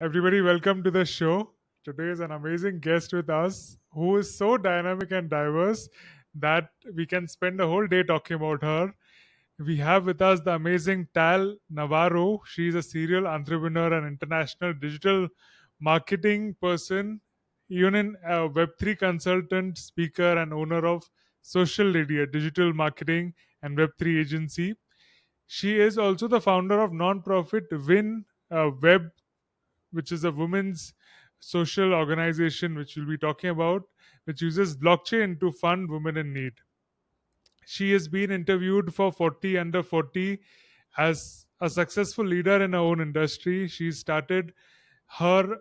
Everybody, welcome to the show. Today is an amazing guest with us who is so dynamic and diverse that we can spend the whole day talking about her. We have with us the amazing Tal Navarro. She is a serial entrepreneur and international digital marketing person, even a Web3 consultant, speaker, and owner of Social Media, digital marketing, and Web3 agency. She is also the founder of non-profit Win Web, which is a women's social organization, which we'll be talking about, which uses blockchain to fund women in need. She has been interviewed for 40 Under 40 as a successful leader in her own industry. She started her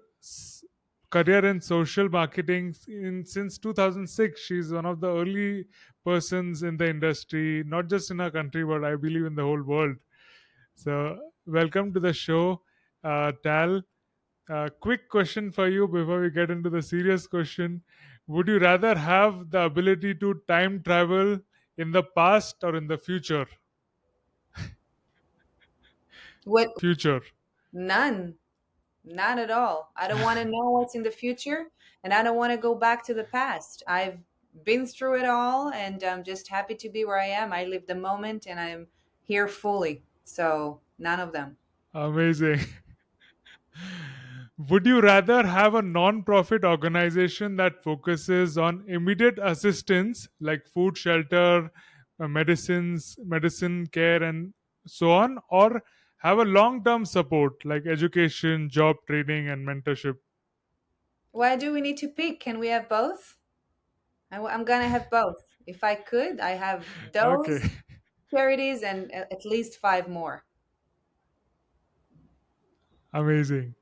career in social marketing since 2006. She's one of the early persons in the industry, not just in our country, but I believe in the whole world. So, welcome to the show, Tal. Quick question for you before we get into the serious question. Would you rather have the ability to time travel in the past or in the future? What? Future. None. Not at all. I don't want to know what's in the future, and I don't want to go back to the past. I've been through it all, and I'm just happy to be where I am. I live the moment, and I'm here fully. So, none of them. Amazing. Would you rather have a non profit organization that focuses on immediate assistance like food, shelter, medicine care, and so on, or have a long term support like education, job training, and mentorship? Why do we need to pick? Can we have both? I'm going to have both. If I could, I have Okay, those charities and at least five more. amazing.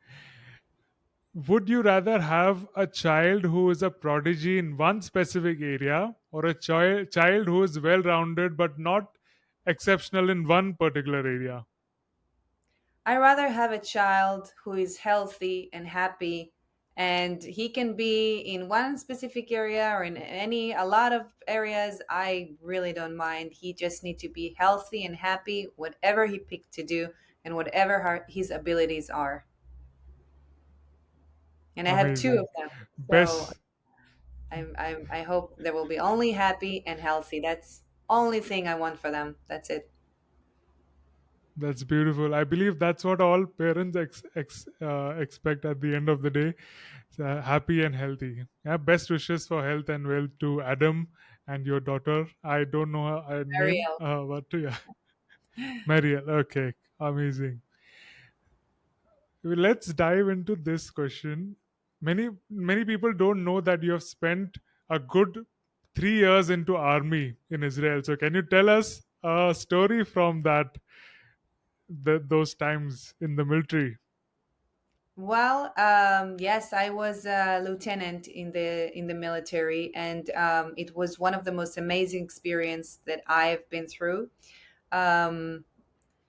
Would you rather have a child who is a prodigy in one specific area or a child who is well rounded but not exceptional in one particular area? I rather have a child who is healthy and happy, and he can be in one specific area or in a lot of areas. I really don't mind. He just needs to be healthy and happy, whatever he picked to do and whatever his abilities are. And I have two of Amazing. them. So Best. I hope they will be only happy and healthy. That's only thing I want for them. That's it. That's beautiful. I believe that's what all parents expect at the end of the day. Happy and healthy. Yeah, best wishes for health and wealth to Adam and your daughter. I don't know her name, Ariel. but yeah, Mariel. Okay, amazing. Well, let's dive into this question. Many people don't know that you have spent a good 3 years into army in Israel. So can you tell us a story from those times in the military? Well, yes, I was a lieutenant in the military, and it was one of the most amazing experience that I've been through, um,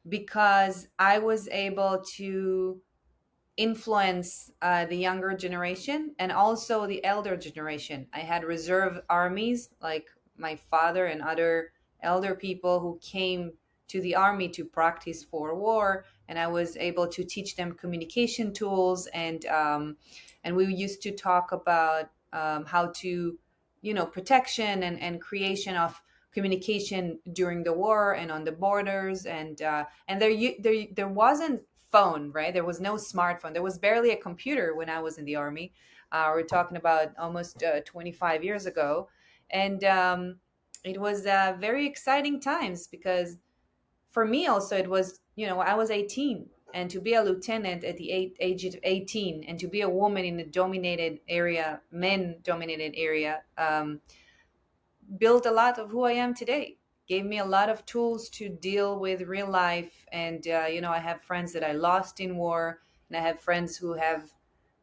because I was able to influence the younger generation and also the elder generation. I had reserve armies like my father and other elder people who came to the army to practice for war, and I was able to teach them communication tools, and we used to talk about how to, protection and creation of communication during the war and on the borders, and there wasn't phone, right? There was no smartphone. There was barely a computer when I was in the army. We're talking about almost 25 years ago, and it was very exciting times because for me also it was, I was 18, and to be a lieutenant at the age of 18 and to be a woman in a dominated area, men dominated area, built a lot of who I am today. Gave me a lot of tools to deal with real life. And, I have friends that I lost in war, and I have friends who have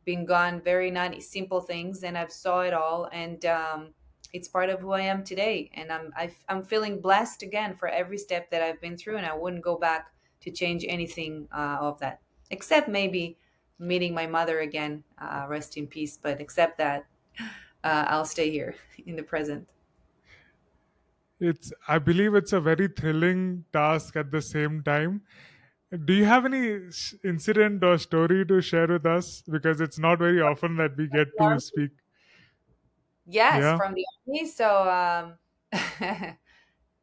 been gone, very not simple things. And I've saw it all. And it's part of who I am today. And I'm feeling blessed again for every step that I've been through. And I wouldn't go back to change anything of that, except maybe meeting my mother again. Rest in peace. But except that, I'll stay here in the present. I believe it's a very thrilling task at the same time. Do you have any incident or story to share with us? Because it's not very often that we get to speak. Yes, Yeah. from the army. So,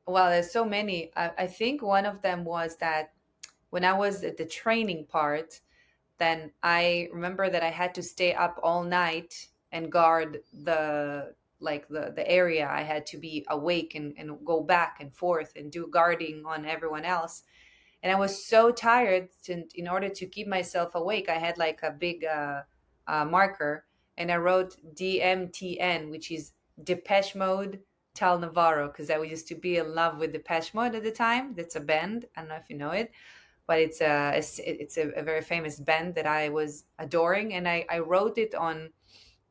well, there's so many. I think one of them was that when I was at the training part, then I remember that I had to stay up all night and guard the area. I had to be awake and go back and forth and do guarding on everyone else. And I was so tired. In order to keep myself awake, I had like a big marker, and I wrote DMTN, which is Depeche Mode Tal Navarro, because I used to be in love with Depeche Mode at the time. That's a band. I don't know if you know it, but it's a very famous band that I was adoring, and I wrote it on,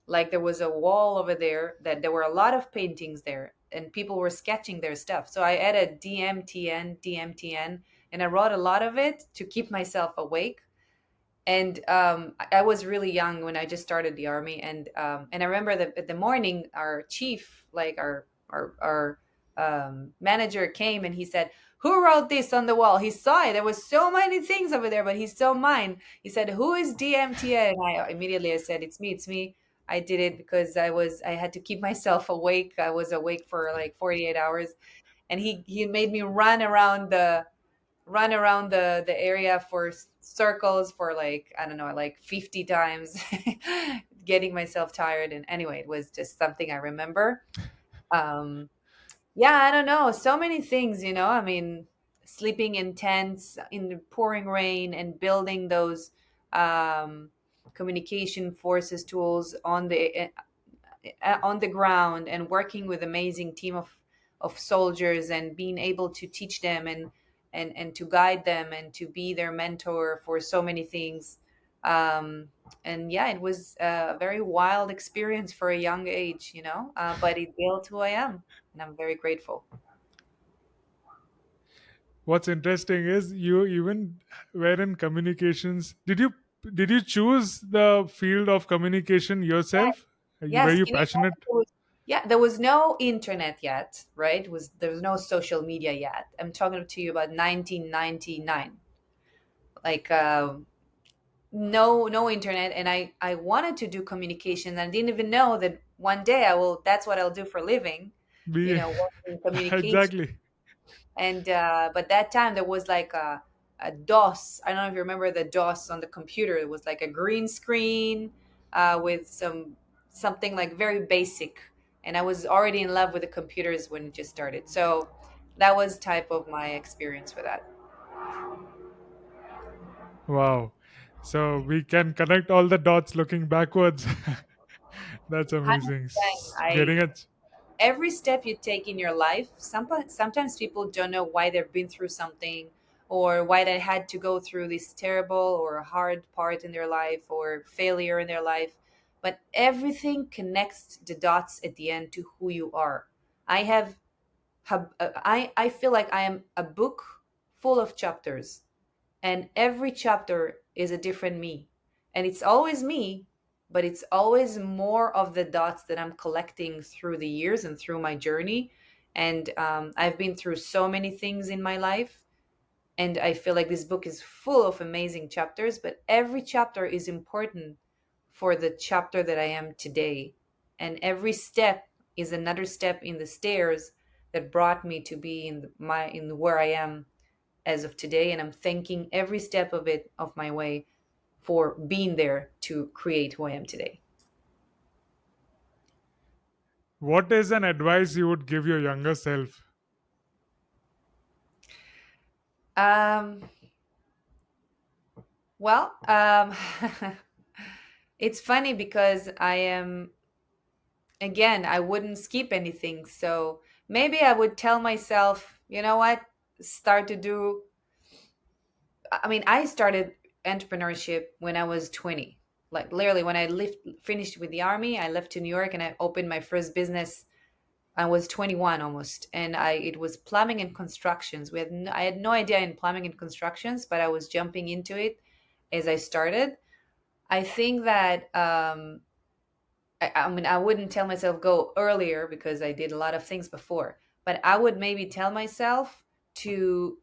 like, there was a wall over there that there were a lot of paintings there and people were sketching their stuff. So I added DMTN, and I wrote a lot of it to keep myself awake. And I was really young when I just started the army, and I remember that at the morning, our chief, like our manager, came and he said, "Who wrote this on the wall?" He saw it. There was so many things over there, but he saw mine. He said, "Who is DMTA?" And I said, "It's me. It's me." I did it because I had to keep myself awake. I was awake for like 48 hours, and he made me run around the area for circles for, like, I don't know, like 50 times, getting myself tired. And anyway, it was just something I remember. um yeah, I don't know, so many things, I mean, sleeping in tents in the pouring rain and building those um communication forces tools on the ground, and working with amazing team of soldiers, and being able to teach them, and to guide them, and to be their mentor for so many things. And yeah, it was a very wild experience for a young age, but it built who I am, and I'm very grateful. What's interesting is you even were in communications. Did you choose the field of communication yourself? Were Yes, you passionate? yeah, there was no internet yet, right? There was no social media yet. I'm talking to you about 1999. Like, no internet, and I wanted to do communication. I didn't even know that one day that's what I'll do for a living, Be work in communication. exactly. And but that time there was like a DOS. I don't know if you remember the DOS on the computer. It was like a green screen, with something like very basic, and I was already in love with the computers when it just started. So that was type of my experience with that. Wow. So we can connect all the dots looking backwards. That's amazing. 100%. Getting it. Every step you take in your life, sometimes people don't know why they've been through something, or why they had to go through this terrible or hard part in their life, or failure in their life. But everything connects the dots at the end to who you are. I I feel like I am a book full of chapters, and every chapter is a different me, and it's always me, but it's always more of the dots that I'm collecting through the years and through my journey. And I've been through so many things in my life, and I feel like this book is full of amazing chapters, but every chapter is important for the chapter that I am today. And every step is another step in the stairs that brought me to be in where I am as of today. And I'm thanking every step of my way for being there to create who I am today. What is an advice you would give your younger self? um well, it's funny because I am, again, I wouldn't skip anything. So maybe I would tell myself, you know what, start to do. I mean, I started entrepreneurship when I was 20. Like, literally, when finished with the army, I left to New York and I opened my first business. I was 21 almost, and it was plumbing and constructions. I had no idea in plumbing and constructions, but I was jumping into it as I started. I think that I mean, I wouldn't tell myself go earlier because I did a lot of things before, but I would maybe tell myself to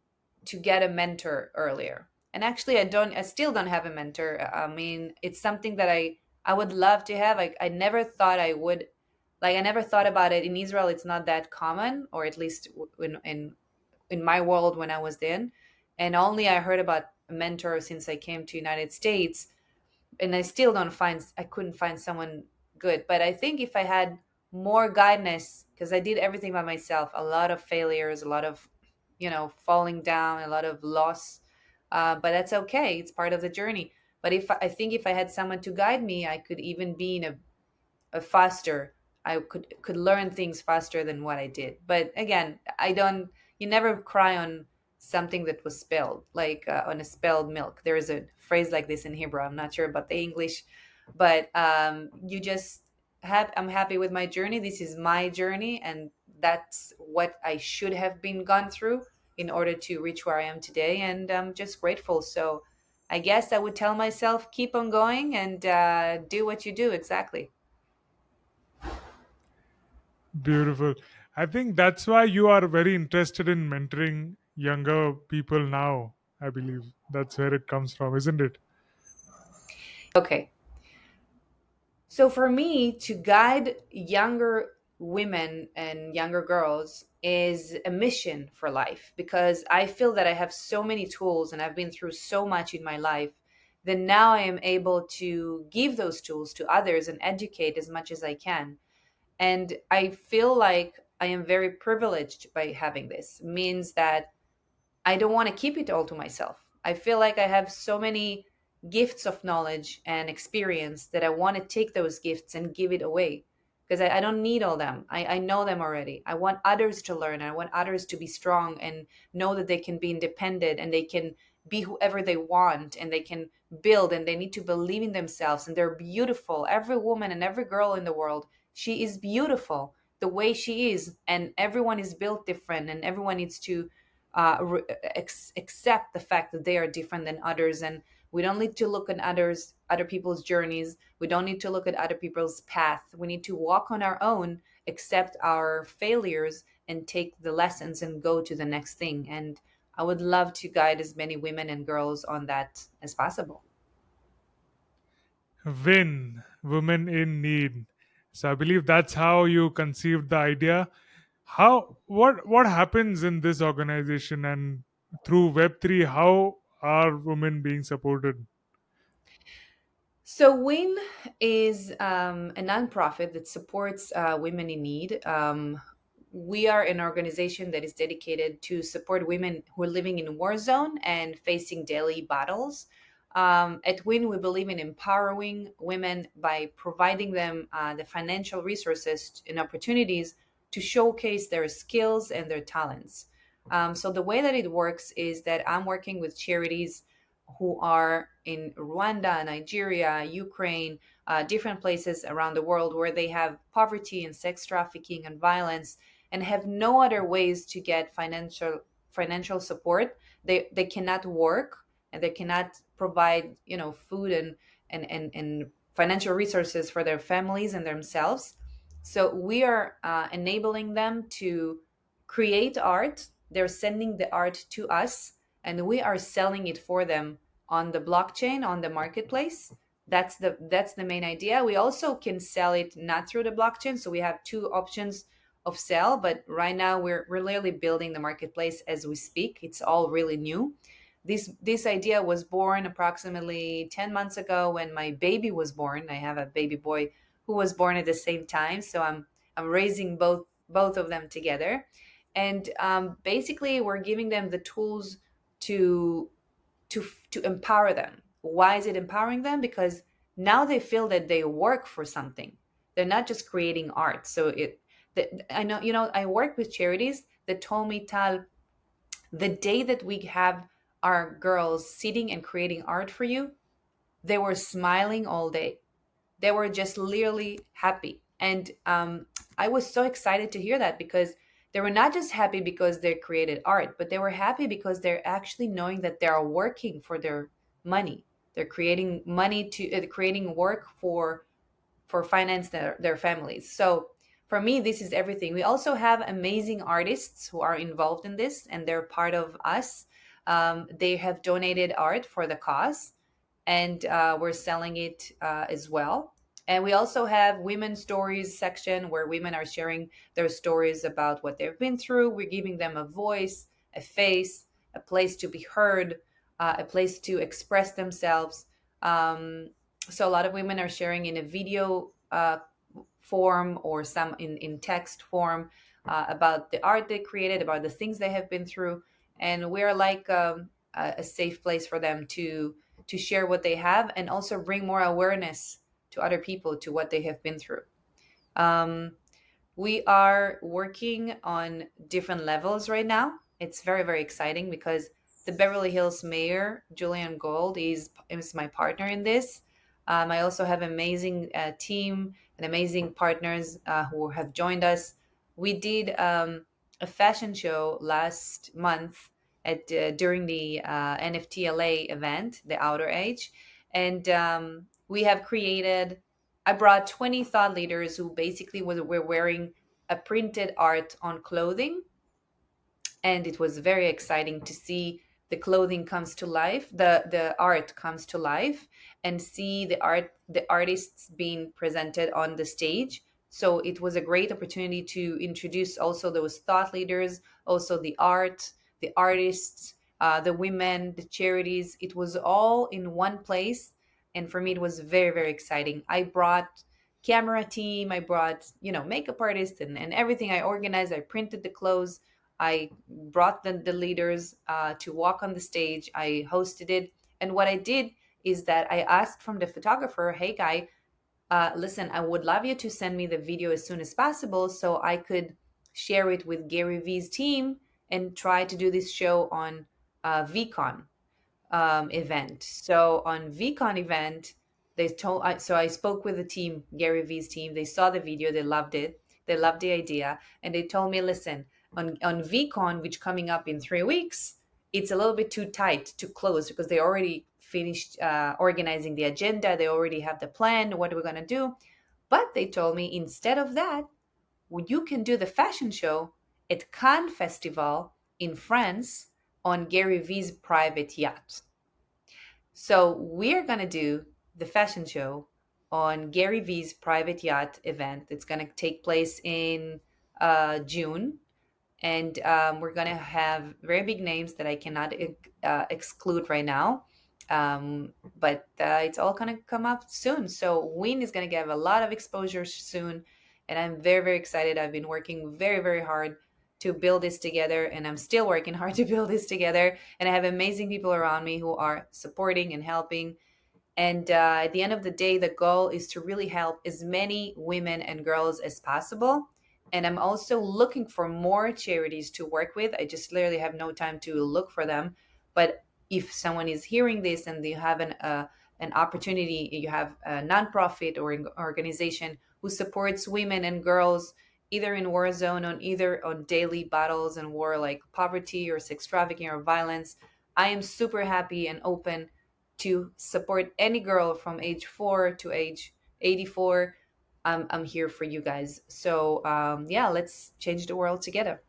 to get a mentor earlier. And actually, I still don't have a mentor. I mean, it's something that I would love to have. I never thought I would, like, I never thought about it. In Israel, it's not that common, or at least in my world when I was in. And only I heard about a mentor since I came to United States, and I couldn't find someone good. But I think if I had more guidance, because I did everything by myself, a lot of failures, a lot of, falling down, a lot of loss. But that's okay. It's part of the journey. But I think if I had someone to guide me, I could even be in a faster, I could learn things faster than what I did. But again, I don't you never cry on something that was spilled, like on a spilled milk. There is a phrase like this in Hebrew. I'm not sure about the English, but you just have I'm happy with my journey. This is my journey, and that's what I should have been gone through in order to reach where I am today, and I'm just grateful. So I guess I would tell myself, keep on going and do what you do exactly. Beautiful. I think that's why you are very interested in mentoring younger people now. I believe that's where it comes from, isn't it? Okay. So for me to guide younger women and younger girls is a mission for life, because I feel that I have so many tools and I've been through so much in my life that now I am able to give those tools to others and educate as much as I can. And I feel like I am very privileged by having this. Means that I don't want to keep it all to myself. I feel like I have so many gifts of knowledge and experience that I want to take those gifts and give it away, because I don't need all them. I know them already. I want others to learn. I want others to be strong and know that they can be independent and they can be whoever they want and they can build, and they need to believe in themselves and they're beautiful. Every woman and every girl in the world, she is beautiful the way she is, and everyone is built different, and everyone needs to accept the fact that they are different than others, and we don't need to look at other people's journeys. We don't need to look at other people's path. We need to walk on our own, accept our failures, and take the lessons and go to the next thing. And I would love to guide as many women and girls on that as possible. Win, women in need. So I believe that's how you conceived the idea. How what happens in this organization, and through Web3, how are women being supported? So WIN is a nonprofit that supports women in need. We are an organization that is dedicated to support women who are living in a war zone and facing daily battles. At WIN, we believe in empowering women by providing them the financial resources and opportunities to showcase their skills and their talents. So the way that it works is that I'm working with charities who are in Rwanda, Nigeria, Ukraine, different places around the world where they have poverty and sex trafficking and violence, and have no other ways to get financial support. They cannot work, and they cannot provide food and financial resources for their families and themselves. So we are enabling them to create art. They're sending the art to us, and we are selling it for them on the blockchain, on the marketplace. That's the main idea. We also can sell it not through the blockchain, so we have two options of sale. But right now we're literally building the marketplace as we speak. It's all really new. This idea was born approximately 10 months ago when my baby was born. I have a baby boy who was born at the same time, so I'm raising both of them together. And basically we're giving them the tools to to empower them. Why is it empowering them? Because now they feel that they work for something. They're not just creating art. So I know, I work with charities that told me, Tal, the day that we have our girls sitting and creating art for you, they were smiling all day. They were just literally happy. And I was so excited to hear that, because they were not just happy because they created art, but they were happy because they're actually knowing that they are working for their money. They're creating money to creating work for finance their families. So for me, this is everything. We also have amazing artists who are involved in this, and they're part of us. They have donated art for the cause, and we're selling it as well. And we also have women's stories section where women are sharing their stories about what they've been through. We're giving them a voice, a face, a place to be heard, a place to express themselves. So a lot of women are sharing in a video form or some in text form about the art they created, about the things they have been through. And we're like a safe place for them to share what they have and also bring more awareness to other people to what they have been through. Um, we are working on different levels right now. It's very, very exciting because the Beverly Hills mayor, Julian Gold, is my partner in this. I also have amazing team and amazing partners who have joined us. We did a fashion show last month at during the NFTLA event, the Outer Age, and we have created. I brought 20 thought leaders who basically were wearing a printed art on clothing, and it was very exciting to see the clothing comes to life, the art comes to life, and see the artists being presented on the stage. So it was a great opportunity to introduce also those thought leaders, also the art, the artists, the women, the charities. It was all in one place, and for me it was very, very exciting. I brought camera team, I brought, makeup artist, and everything. I organized, I printed the clothes, I brought the leaders to walk on the stage. I hosted it. And what I did is that I asked from the photographer, hey, guy, listen, I would love you to send me the video as soon as possible so I could share it with Gary Vee's team and try to do this show on VCon event. So on VCon event, so I spoke with the team, Gary Vee's team. They saw the video, they loved it, they loved the idea, and they told me, listen, on VCon, which coming up in 3 weeks, it's a little bit too tight to close because they already finished organizing the agenda. They already have the plan. What are we gonna do? But they told me instead of that, you can do the fashion show at Cannes Festival in France on Gary Vee's private yacht. So we're going to do the fashion show on Gary Vee's private yacht event. It's going to take place in June. And we're going to have very big names that I cannot exclude right now. But it's all going to come up soon. So Win is going to get a lot of exposure soon. And I'm very, very excited. I've been working very, very hard to build this together. And I'm still working hard to build this together. And I have amazing people around me who are supporting and helping. And at the end of the day, the goal is to really help as many women and girls as possible. And I'm also looking for more charities to work with. I just literally have no time to look for them. But if someone is hearing this and they have an opportunity, you have a nonprofit or an organization who supports women and girls either in war zone or either on daily battles and war like poverty or sex trafficking or violence, I am super happy and open to support any girl from age 4 to age 84. I'm here for you guys. So, yeah, let's change the world together.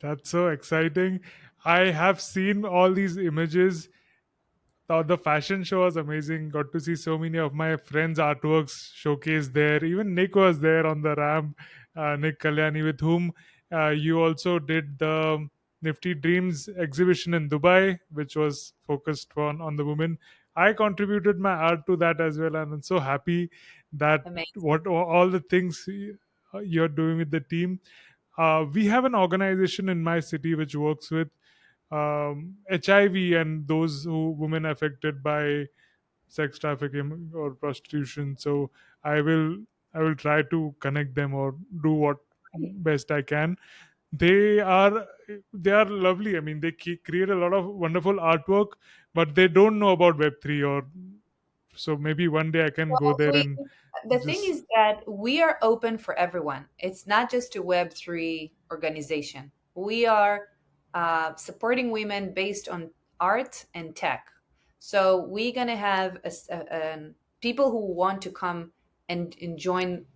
That's so exciting. I have seen all these images. The fashion show was amazing. Got to see so many of my friends' artworks showcased there. Even Nick was there on the ramp, Nick Kalyani, with whom you also did the Nifty Dreams exhibition in Dubai, which was focused on the women. I contributed my art to that as well, and I'm so happy that Amazing. what all the things you're doing with the team. We have an organization in my city which works with HIV and those who women affected by sex trafficking or prostitution. So I will I will try to connect them or do what best I can. They are they are lovely. I mean, they create a lot of wonderful artwork, but they don't know about Web3 or so. Maybe one day I can go Well, there and the thing just is that we are open for everyone. It's not just a Web3 organization. We are supporting women based on art and tech. So we're going to have people who want to come and join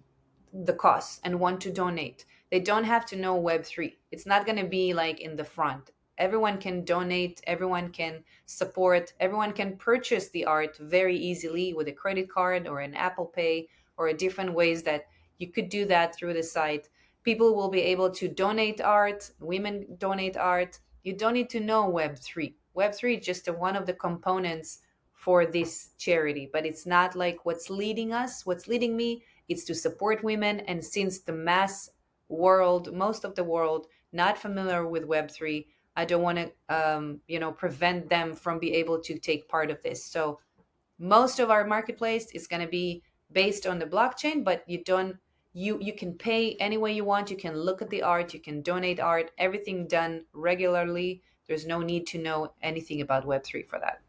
the costs and want to donate. They don't have to know Web3. It's not going to be like in the front. Everyone can donate, everyone can support, everyone can purchase the art very easily with a credit card or an Apple Pay or different ways that you could do that through the site. People will be able to donate art, women donate art. You don't need to know Web3. Web3 is just one of the components for this charity, but it's not like what's leading us. What's leading me is to support women. And since the mass world, most of the world, not familiar with Web3, I don't want to, prevent them from being able to take part of this. So most of our marketplace is going to be based on the blockchain, but you can pay any way you want. You can look at the art, you can donate art, everything done regularly. There's no need to know anything about Web3 for that.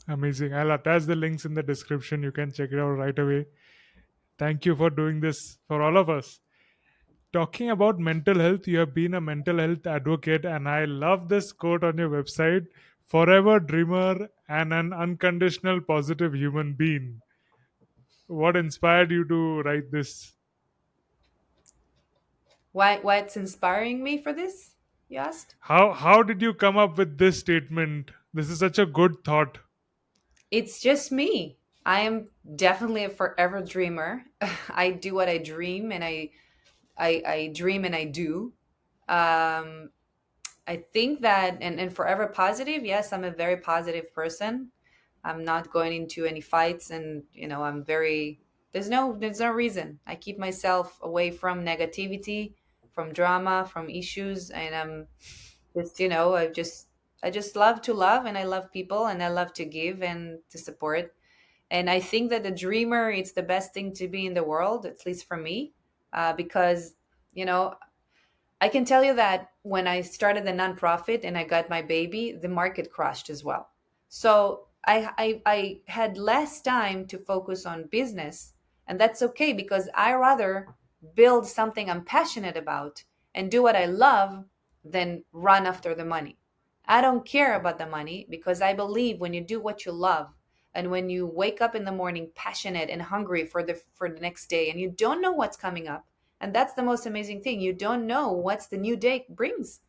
Amazing. I'll attach the links in the description. You can check it out right away. Thank you for doing this for all of us. Talking about mental health, you have been a mental health advocate, and I love this quote on your website: forever dreamer and an unconditional positive human being. What inspired you to write this? What's inspiring me for this, you asked? How did you come up with this statement? This is such a good thought. It's just me. I am definitely a forever dreamer. I do what I dream, and I dream and I do. Um, I think that, and forever positive. Yes, I'm a very positive person. I'm not going into any fights, and I'm very. There's no reason. I keep myself away from negativity, from drama, from issues, and I'm just I just love to love, and I love people, and I love to give and to support. And I think that the dreamer, it's the best thing to be in the world, at least for me, because you know I can tell you that when I started the nonprofit and I got my baby, the market crashed as well. So I had less time to focus on business. And that's okay because I rather build something I'm passionate about and do what I love than run after the money. I don't care about the money because I believe when you do what you love and when you wake up in the morning passionate and hungry for the next day and you don't know what's coming up, and that's the most amazing thing. You don't know what's the new day brings.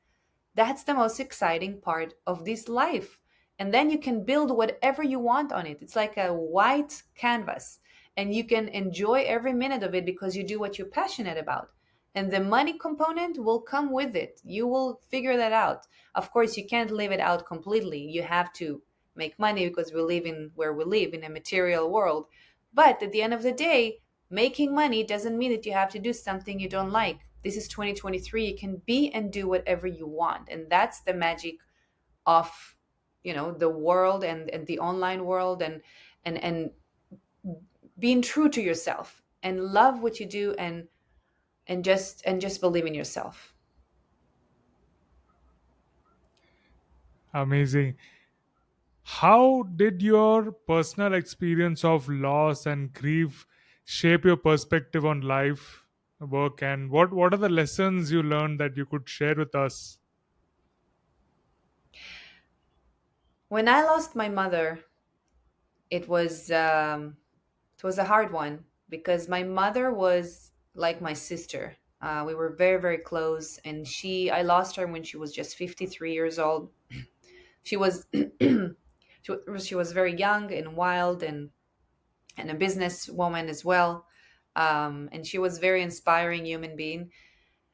That's the most exciting part of this life. And then you can build whatever you want on it. It's like a white canvas, and you can enjoy every minute of it because you do what you're passionate about. And the money component will come with it. You will figure that out. Of course, you can't live it out completely. You have to make money because we live in where we live in a material world. But at the end of the day, making money doesn't mean that you have to do something you don't like. This is 2023. You can be and do whatever you want. And that's the magic of, the world and the online world and being true to yourself and love what you do and just believe in yourself. Amazing. How did your personal experience of loss and grief shape your perspective on life, work, and what are the lessons you learned that you could share with us? When I lost my mother, it was it was a hard one because my mother was like my sister. We were very, very close, and I lost her when she was just 53 years old. She was she was very young and wild and a businesswoman as well. And she was very inspiring human being.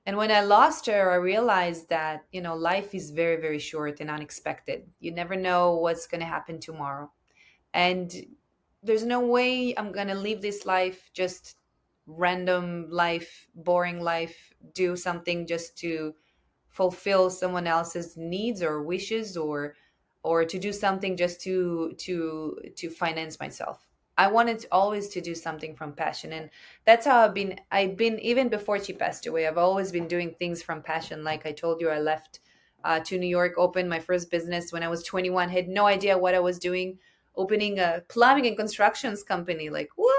And when I lost her, I realized that life is very, very short and unexpected. You never know what's going to happen tomorrow, and there's no way I'm going to live this life just random life, boring life, do something just to fulfill someone else's needs or wishes, or to do something just to finance myself. I wanted always to do something from passion, and that's how I've been even before she passed away. I've always been doing things from passion. Like I told you, I left to New York, opened my first business when I was 21, had no idea what I was doing, opening a plumbing and constructions company. Like, what?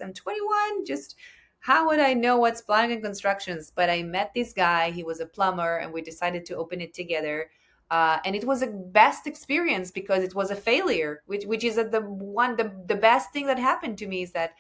I'm 21, just how would I know what's plumbing and constructions? But I met this guy. He was a plumber, and we decided to open it together. And it was a best experience because it was a failure, which is the best thing that happened to me is that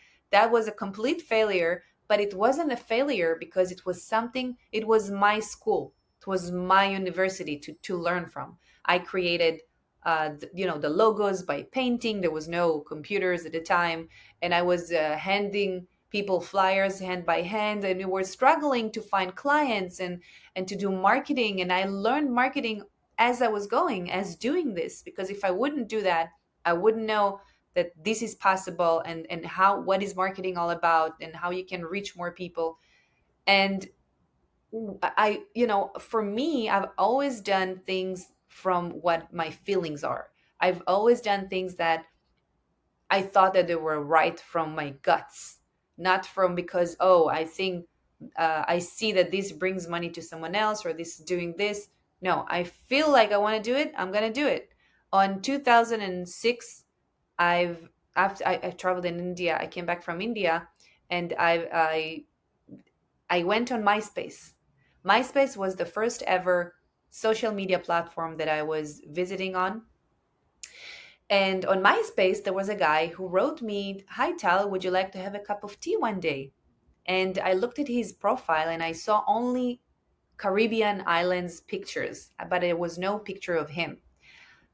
was a complete failure. But it wasn't a failure because it was something. It was my school. It was my university to learn from. I created the logos by painting. There was no computers at the time, and I was handing people flyers hand by hand, and we were struggling to find clients and to do marketing. And I learned marketing as I was going, as doing this, because if I wouldn't do that, I wouldn't know that this is possible, and how, what is marketing all about, and how you can reach more people. And for me, I've always done things from what my feelings are. I've always done things that I thought that they were right from my guts, not from because, oh, I think I see that this brings money to someone else, or this is doing this. No, I feel like I want to do it. I'm gonna do it. On 2006, I traveled in India. I came back from India, and I went on MySpace. MySpace was the first ever social media platform that I was visiting on. And on MySpace, there was a guy who wrote me, "Hi, Tal, would you like to have a cup of tea one day?" And I looked at his profile and I saw only Caribbean islands pictures, but there was no picture of him.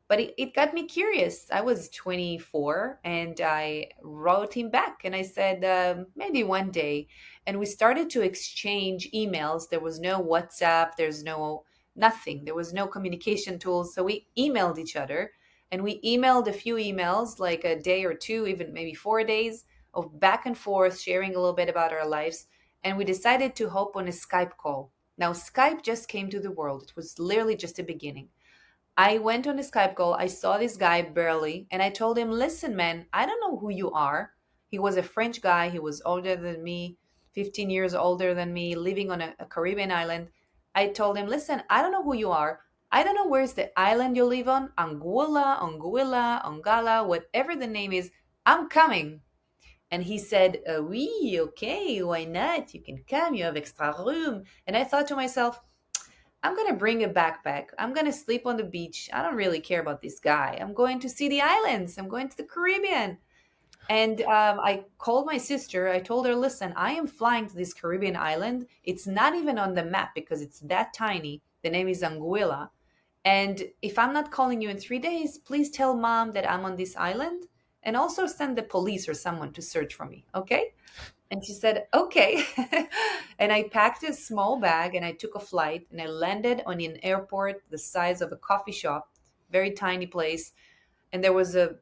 But it got me curious. I was 24 and I wrote him back and I said, maybe one day. And we started to exchange emails. There was no WhatsApp, there's no nothing, there was no communication tools. So we emailed each other, and we emailed a few emails, like a day or two, even maybe 4 days of back and forth, sharing a little bit about our lives. And we decided to hop on a Skype call. Now, Skype just came to the world, it was literally just a beginning. I went on a Skype call. I saw this guy barely, and I told him, "Listen, man, I don't know who you are." He was a French guy. He was older than me, 15 years older than me, living on a Caribbean island. I told him, "Listen, I don't know who you are. I don't know where's the island you live on, Anguilla, Anguilla, Ongala, whatever the name is. I'm coming." And he said, "Oui, okay, why not? You can come. You have extra room." And I thought to myself, I'm going to bring a backpack. I'm going to sleep on the beach. I don't really care about this guy. I'm going to see the islands. I'm going to the Caribbean. And I called my sister. I told her, "Listen, I am flying to this Caribbean island. It's not even on the map because it's that tiny. The name is Anguilla. And if I'm not calling you in 3 days, please tell mom that I'm on this island, and also send the police or someone to search for me. Okay?" And she said, "Okay." And I packed a small bag and I took a flight and I landed on an airport the size of a coffee shop, very tiny place. And there was a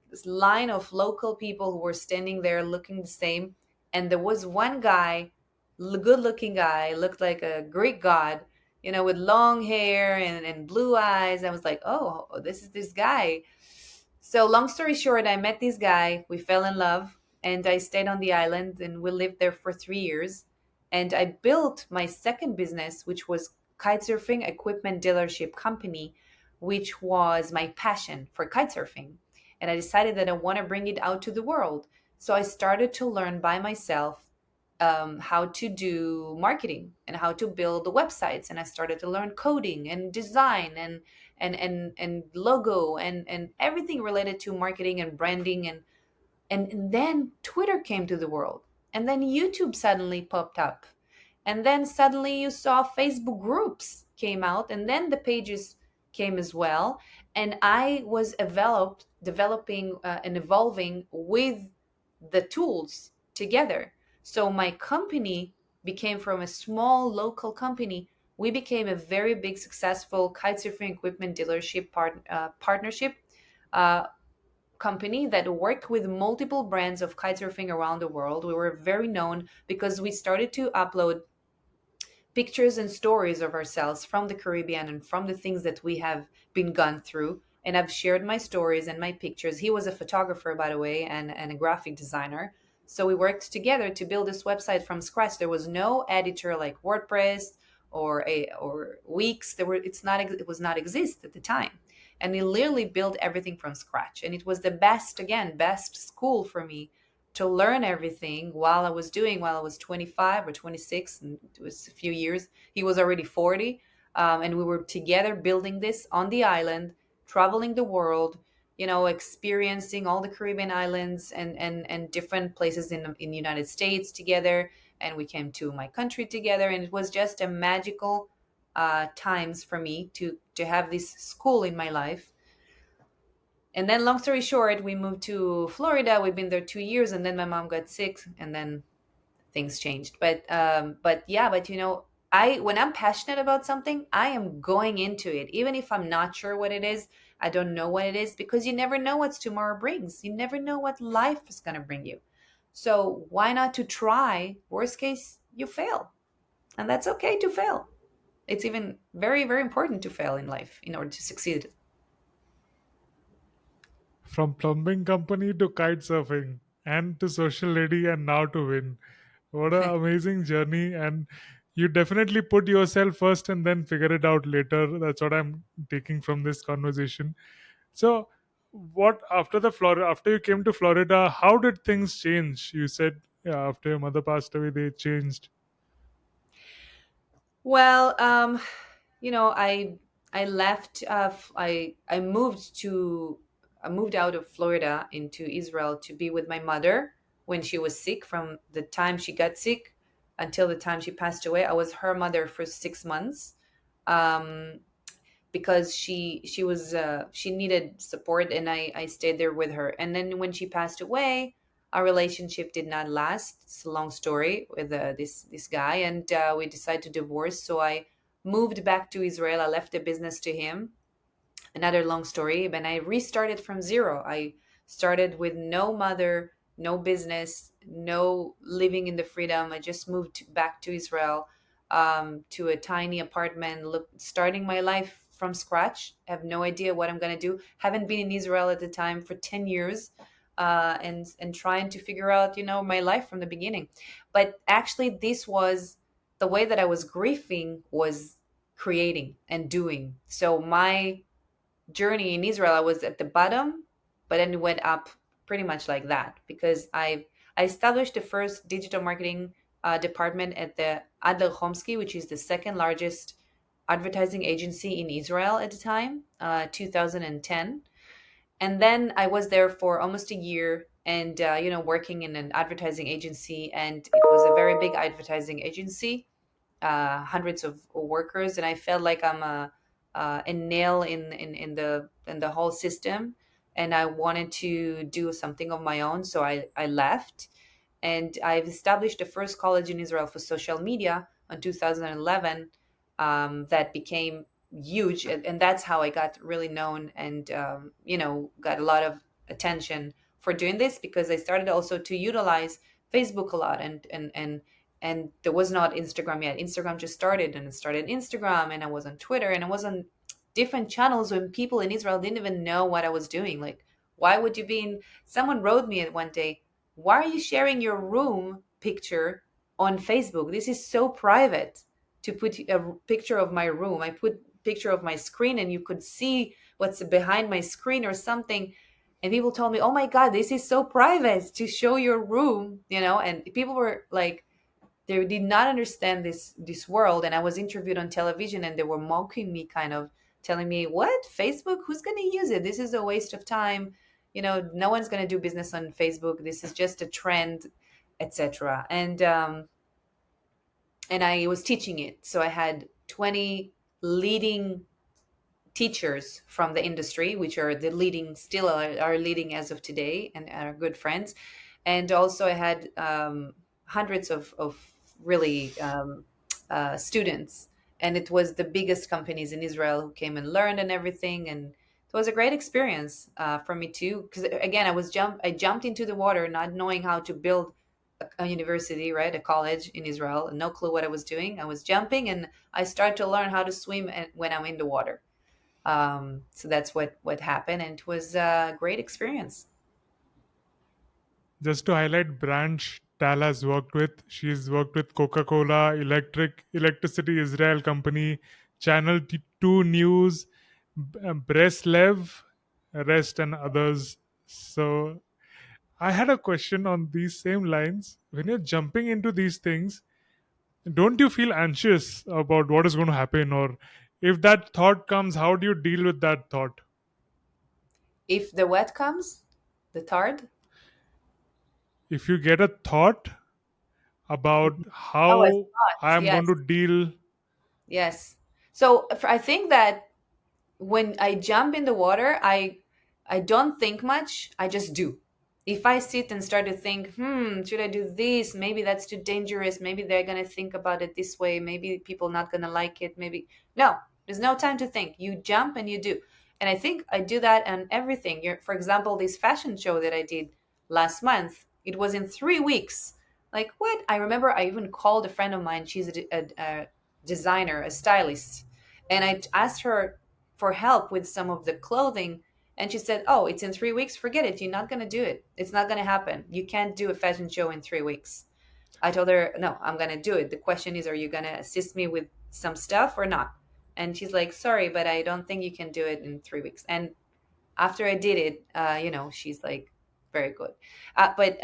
this line of local people who were standing there looking the same. And there was one guy, good looking guy, looked like a Greek god, with long hair and blue eyes. I was like, "Oh, this is this guy." So, long story short, I met this guy. We fell in love, and I stayed on the island, and we lived there for 3 years. And I built my second business, which was kitesurfing equipment dealership company, which was my passion for kitesurfing. And I decided that I want to bring it out to the world. So I started to learn by myself how to do marketing and how to build the websites. And I started to learn coding and design and logo and everything related to marketing and branding. And then Twitter came to the world, and then YouTube suddenly popped up, and then suddenly you saw Facebook groups came out, and then the pages came as well. And I was developing and evolving with the tools together. So my company became, from a small local company, we became a very big successful kitesurfing equipment dealership partnership uh, company that worked with multiple brands of kitesurfing around the world. We were very known because we started to upload pictures and stories of ourselves from the Caribbean and from the things that we have been gone through. And I've shared my stories and my pictures. He was a photographer, by the way, and a graphic designer. So we worked together to build this website from scratch. There was no editor like WordPress or Wix. It was not exist at the time. And we literally built everything from scratch. And it was the best school for me to learn everything while I was 25 or 26, and it was a few years. He was already 40. And we were together building this on the island, traveling the world, experiencing all the Caribbean islands and different places in the United States together. And we came to my country together, and it was just a magical times for me to have this school in my life. And then, long story short, we moved to Florida. We've been there 2 years, and then my mom got sick, and then things changed. But yeah, but I when I'm passionate about something, I am going into it, even if I'm not sure what it is. I don't know what it is, because you never know what tomorrow brings. You never know what life is going to bring you. So why not to try? Worst case, you fail, and that's okay to fail. It's even very, very important to fail in life in order to succeed. From plumbing company to kite surfing and to social lady and now to win. What an amazing journey. And you definitely put yourself first and then figure it out later. That's what I'm taking from this conversation. So, what after the Florida, after you came to Florida, how did things change? You said after your mother passed away, they changed. Well, I left. I moved out of Florida into Israel to be with my mother when she was sick. From the time she got sick until the time she passed away, I was her mother for 6 months. Um, because she needed support, and I stayed there with her. And then when she passed away, our relationship did not last. It's a long story with this guy, and we decided to divorce. So I moved back to Israel. I left the business to him. Another long story. And I restarted from zero. I started with no mother, no business, no living in the freedom. I just moved back to Israel, to a tiny apartment, starting my life from scratch. I have no idea what I'm going to do. Haven't been in Israel at the time for 10 years. And trying to figure out, my life from the beginning. But actually, this was the way that I was grieving, was creating and doing. So my journey in Israel, I was at the bottom, but then it went up pretty much like that, because I established the first digital marketing department at the Adler Homsky, which is the second largest advertising agency in Israel at the time, 2010. And then I was there for almost a year, and working in an advertising agency, and it was a very big advertising agency, hundreds of workers, and I felt like I'm a nail in the whole system, and I wanted to do something of my own. So I left, and I've established the first college in Israel for social media in 2011, that became huge, and that's how I got really known, and got a lot of attention for doing this, because I started also to utilize Facebook a lot, and there was not Instagram yet. Instagram just started, and it started Instagram, and I was on Twitter, and I was on different channels when people in Israel didn't even know what I was doing. Like, why would you be in? Someone wrote me one day, "Why are you sharing your room picture on Facebook? This is so private to put a picture of my room. I put picture of my screen, and you could see what's behind my screen or something." And people told me, "Oh my God, this is so private to show your room," and people were like, they did not understand this world. And I was interviewed on television, and they were mocking me, kind of telling me, "What, Facebook, who's going to use it? This is a waste of time. No one's going to do business on Facebook. This is just a trend, etc." And I was teaching it, so I had 20 leading teachers from the industry, which are the leading, still are leading as of today, and are good friends. And also I had hundreds of really students, and it was the biggest companies in Israel who came and learned and everything. And it was a great experience for me too, because again, I jumped into the water not knowing how to build a university, right, a college in Israel, no clue what I was doing. I was jumping, and I started to learn how to swim when I'm in the water. So that's what happened, and it was a great experience. Just to highlight brands Tal has worked with, she's worked with Coca-Cola, Electricity Israel Company, Channel 2 News, Breslev, Rest, and others. So I had a question on these same lines. When you're jumping into these things, don't you feel anxious about what is going to happen? Or if that thought comes, how do you deal with that thought? If the wet comes, the third. If you get a thought about Oh, a how I thought. am going Yes, to deal. yes. So I think that when I jump in the water, I don't think much. I just do. If I sit and start to think, should I do this? Maybe that's too dangerous. Maybe they're gonna think about it this way. Maybe people not gonna like it. Maybe no. There's no time to think. You jump and you do. And I think I do that on everything. For example, this fashion show that I did last month. It was in 3 weeks. Like what? I remember I even called a friend of mine. She's a designer, a stylist, and I asked her for help with some of the clothing. And she said, "Oh, it's in 3 weeks. Forget it. You're not going to do it. It's not going to happen. You can't do a fashion show in 3 weeks." I told her, "No, I'm going to do it. The question is, are you going to assist me with some stuff or not?" And she's like, "Sorry, but I don't think you can do it in 3 weeks." And after I did it, she's like very good. But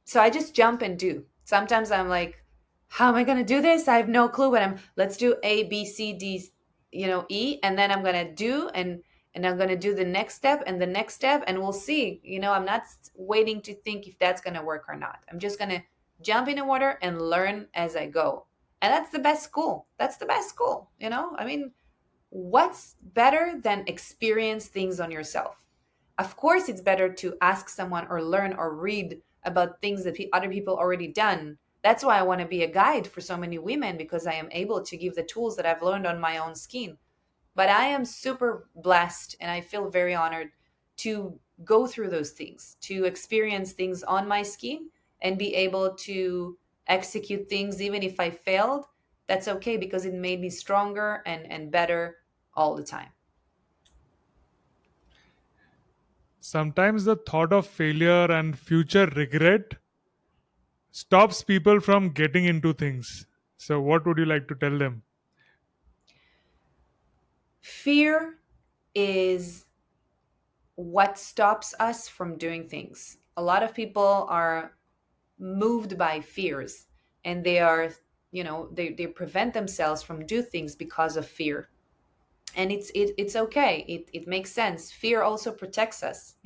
so I just jump and do. Sometimes I'm like, how am I going to do this? I have no clue. But let's do A, B, C, D, E, and then I'm going to do and I'm going to do the next step and the next step, and we'll see. I'm not waiting to think if that's going to work or not. I'm just going to jump in the water and learn as I go. And that's the best school. That's the best school. I mean, what's better than experience things on yourself? Of course, it's better to ask someone or learn or read about things that other people already done. That's why I want to be a guide for so many women, because I am able to give the tools that I've learned on my own skin. But I am super blessed and I feel very honored to go through those things, to experience things on my skin and be able to execute things even if I failed. That's okay because it made me stronger and better all the time. Sometimes the thought of failure and future regret stops people from getting into things. So, what would you like to tell them? Fear is what stops us from doing things. A lot of people are moved by fears, and they are, they prevent themselves from do things because of fear. And it's okay. It makes sense. Fear also protects us.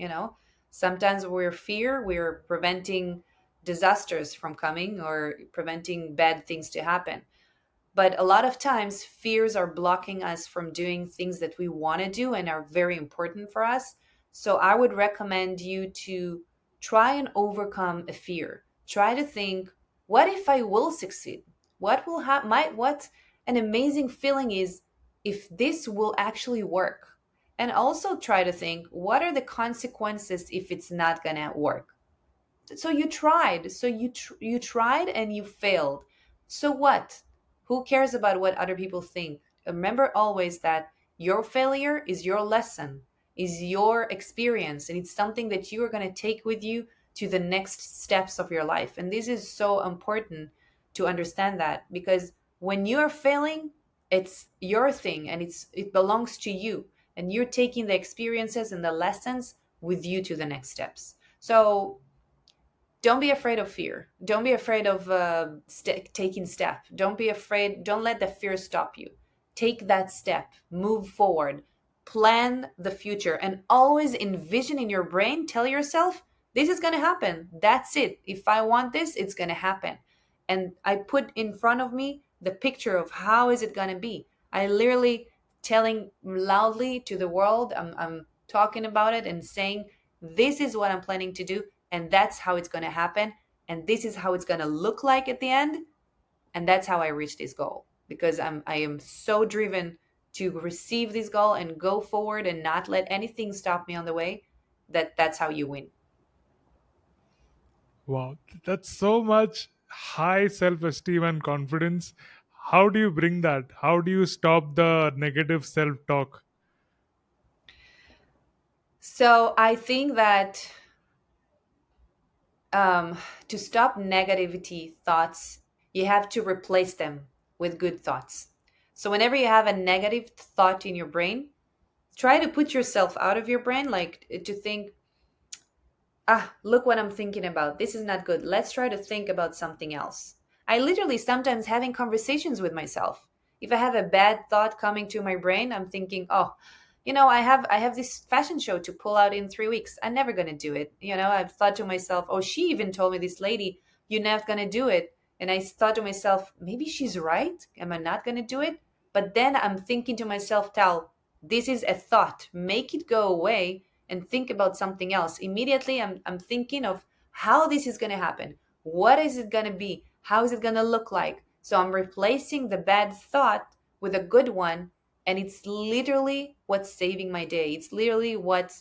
Sometimes we're preventing disasters from coming or preventing bad things to happen. But a lot of times, fears are blocking us from doing things that we want to do and are very important for us. So I would recommend you to try and overcome a fear. Try to think, what if I will succeed? What will happen? What an amazing feeling is if this will actually work. And also try to think, what are the consequences if it's not going to work? So you tried, you tried and you failed. So what? Who cares about what other people think? Remember always that your failure is your lesson, is your experience, and it's something that you are going to take with you to the next steps of your life. And this is so important to understand that, because when you are failing, it's your thing and it belongs to you, and you're taking the experiences and the lessons with you to the next steps. So don't be afraid of fear. Don't be afraid of taking step. Don't be afraid. Don't let the fear stop you. Take that step. Move forward. Plan the future and always envision in your brain. Tell yourself, this is going to happen. That's it. If I want this, it's going to happen. And I put in front of me the picture of how is it going to be. I literally telling loudly to the world. I'm talking about it and saying, this is what I'm planning to do, and that's how it's going to happen, and this is how it's going to look like at the end, and that's how I reach this goal, because I am so driven to receive this goal and go forward and not let anything stop me on the way. That's how you win. Wow, that's so much high self esteem and confidence. How do you bring that? How do you stop the negative self talk? So I think that um, to stop negativity thoughts, you have to replace them with good thoughts. So whenever you have a negative thought in your brain, try to put yourself out of your brain, like to think, look what I'm thinking about. This is not good. Let's try to think about something else. I literally sometimes having conversations with myself. If I have a bad thought coming to my brain, I'm thinking, oh, I have this fashion show to pull out in 3 weeks. I'm never gonna do it. I've thought to myself, oh, she even told me, this lady, you're not gonna do it. And I thought to myself, maybe she's right. Am I not gonna do it? But then I'm thinking to myself, Tal, this is a thought. Make it go away and think about something else. Immediately, I'm thinking of how this is going to happen. What is it going to be? How is it going to look like? So I'm replacing the bad thought with a good one. And it's literally what's saving my day. It's literally what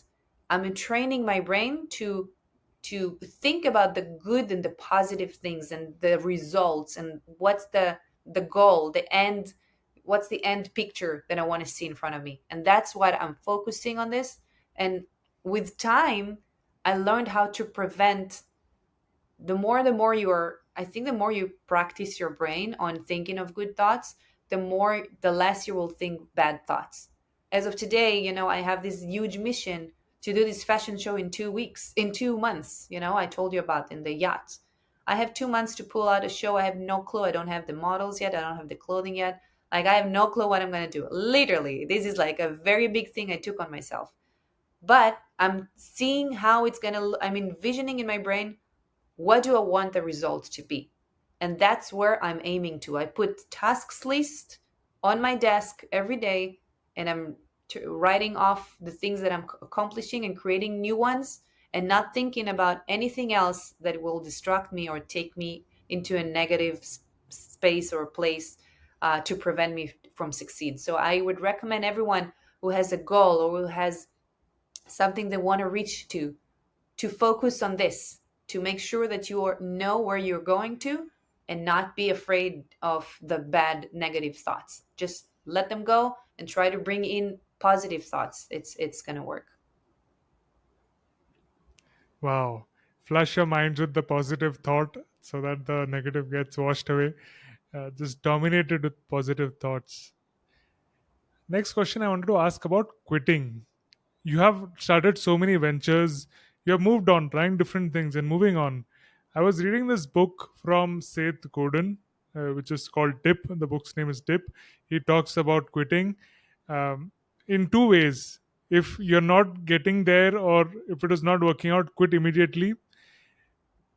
I'm training my brain to think about the good and the positive things and the results and what's the goal, the end, what's the end picture that I want to see in front of me. And that's what I'm focusing on this. And with time, I learned how to prevent. The more you're, I think the more you practice your brain on thinking of good thoughts, the less you will think bad thoughts. As of today, I have this huge mission to do this fashion show in 2 weeks, in 2 months. I told you about in the yacht. I have 2 months to pull out a show. I have no clue. I don't have the models yet. I don't have the clothing yet. Like, I have no clue what I'm going to do. Literally, this is like a very big thing I took on myself. But I'm seeing how it's going to, I'm envisioning in my brain, what do I want the results to be? And that's where I'm aiming to. I put tasks list on my desk every day, and I'm writing off the things that I'm accomplishing and creating new ones, and not thinking about anything else that will distract me or take me into a negative space or place, to prevent me from succeed. So I would recommend everyone who has a goal or who has something they want to reach to focus on this, to make sure that know where you're going to, and not be afraid of the bad negative thoughts. Just let them go and try to bring in positive thoughts. It's going to work. Wow. Flush your minds with the positive thought so that the negative gets washed away. Just dominated with positive thoughts. Next question I wanted to ask about quitting. You have started so many ventures, you have moved on, trying different things and moving on. I was reading this book from Seth Godin, which is called Dip. The book's name is Dip. He talks about quitting um, in two ways. If you're not getting there or if it is not working out, quit immediately.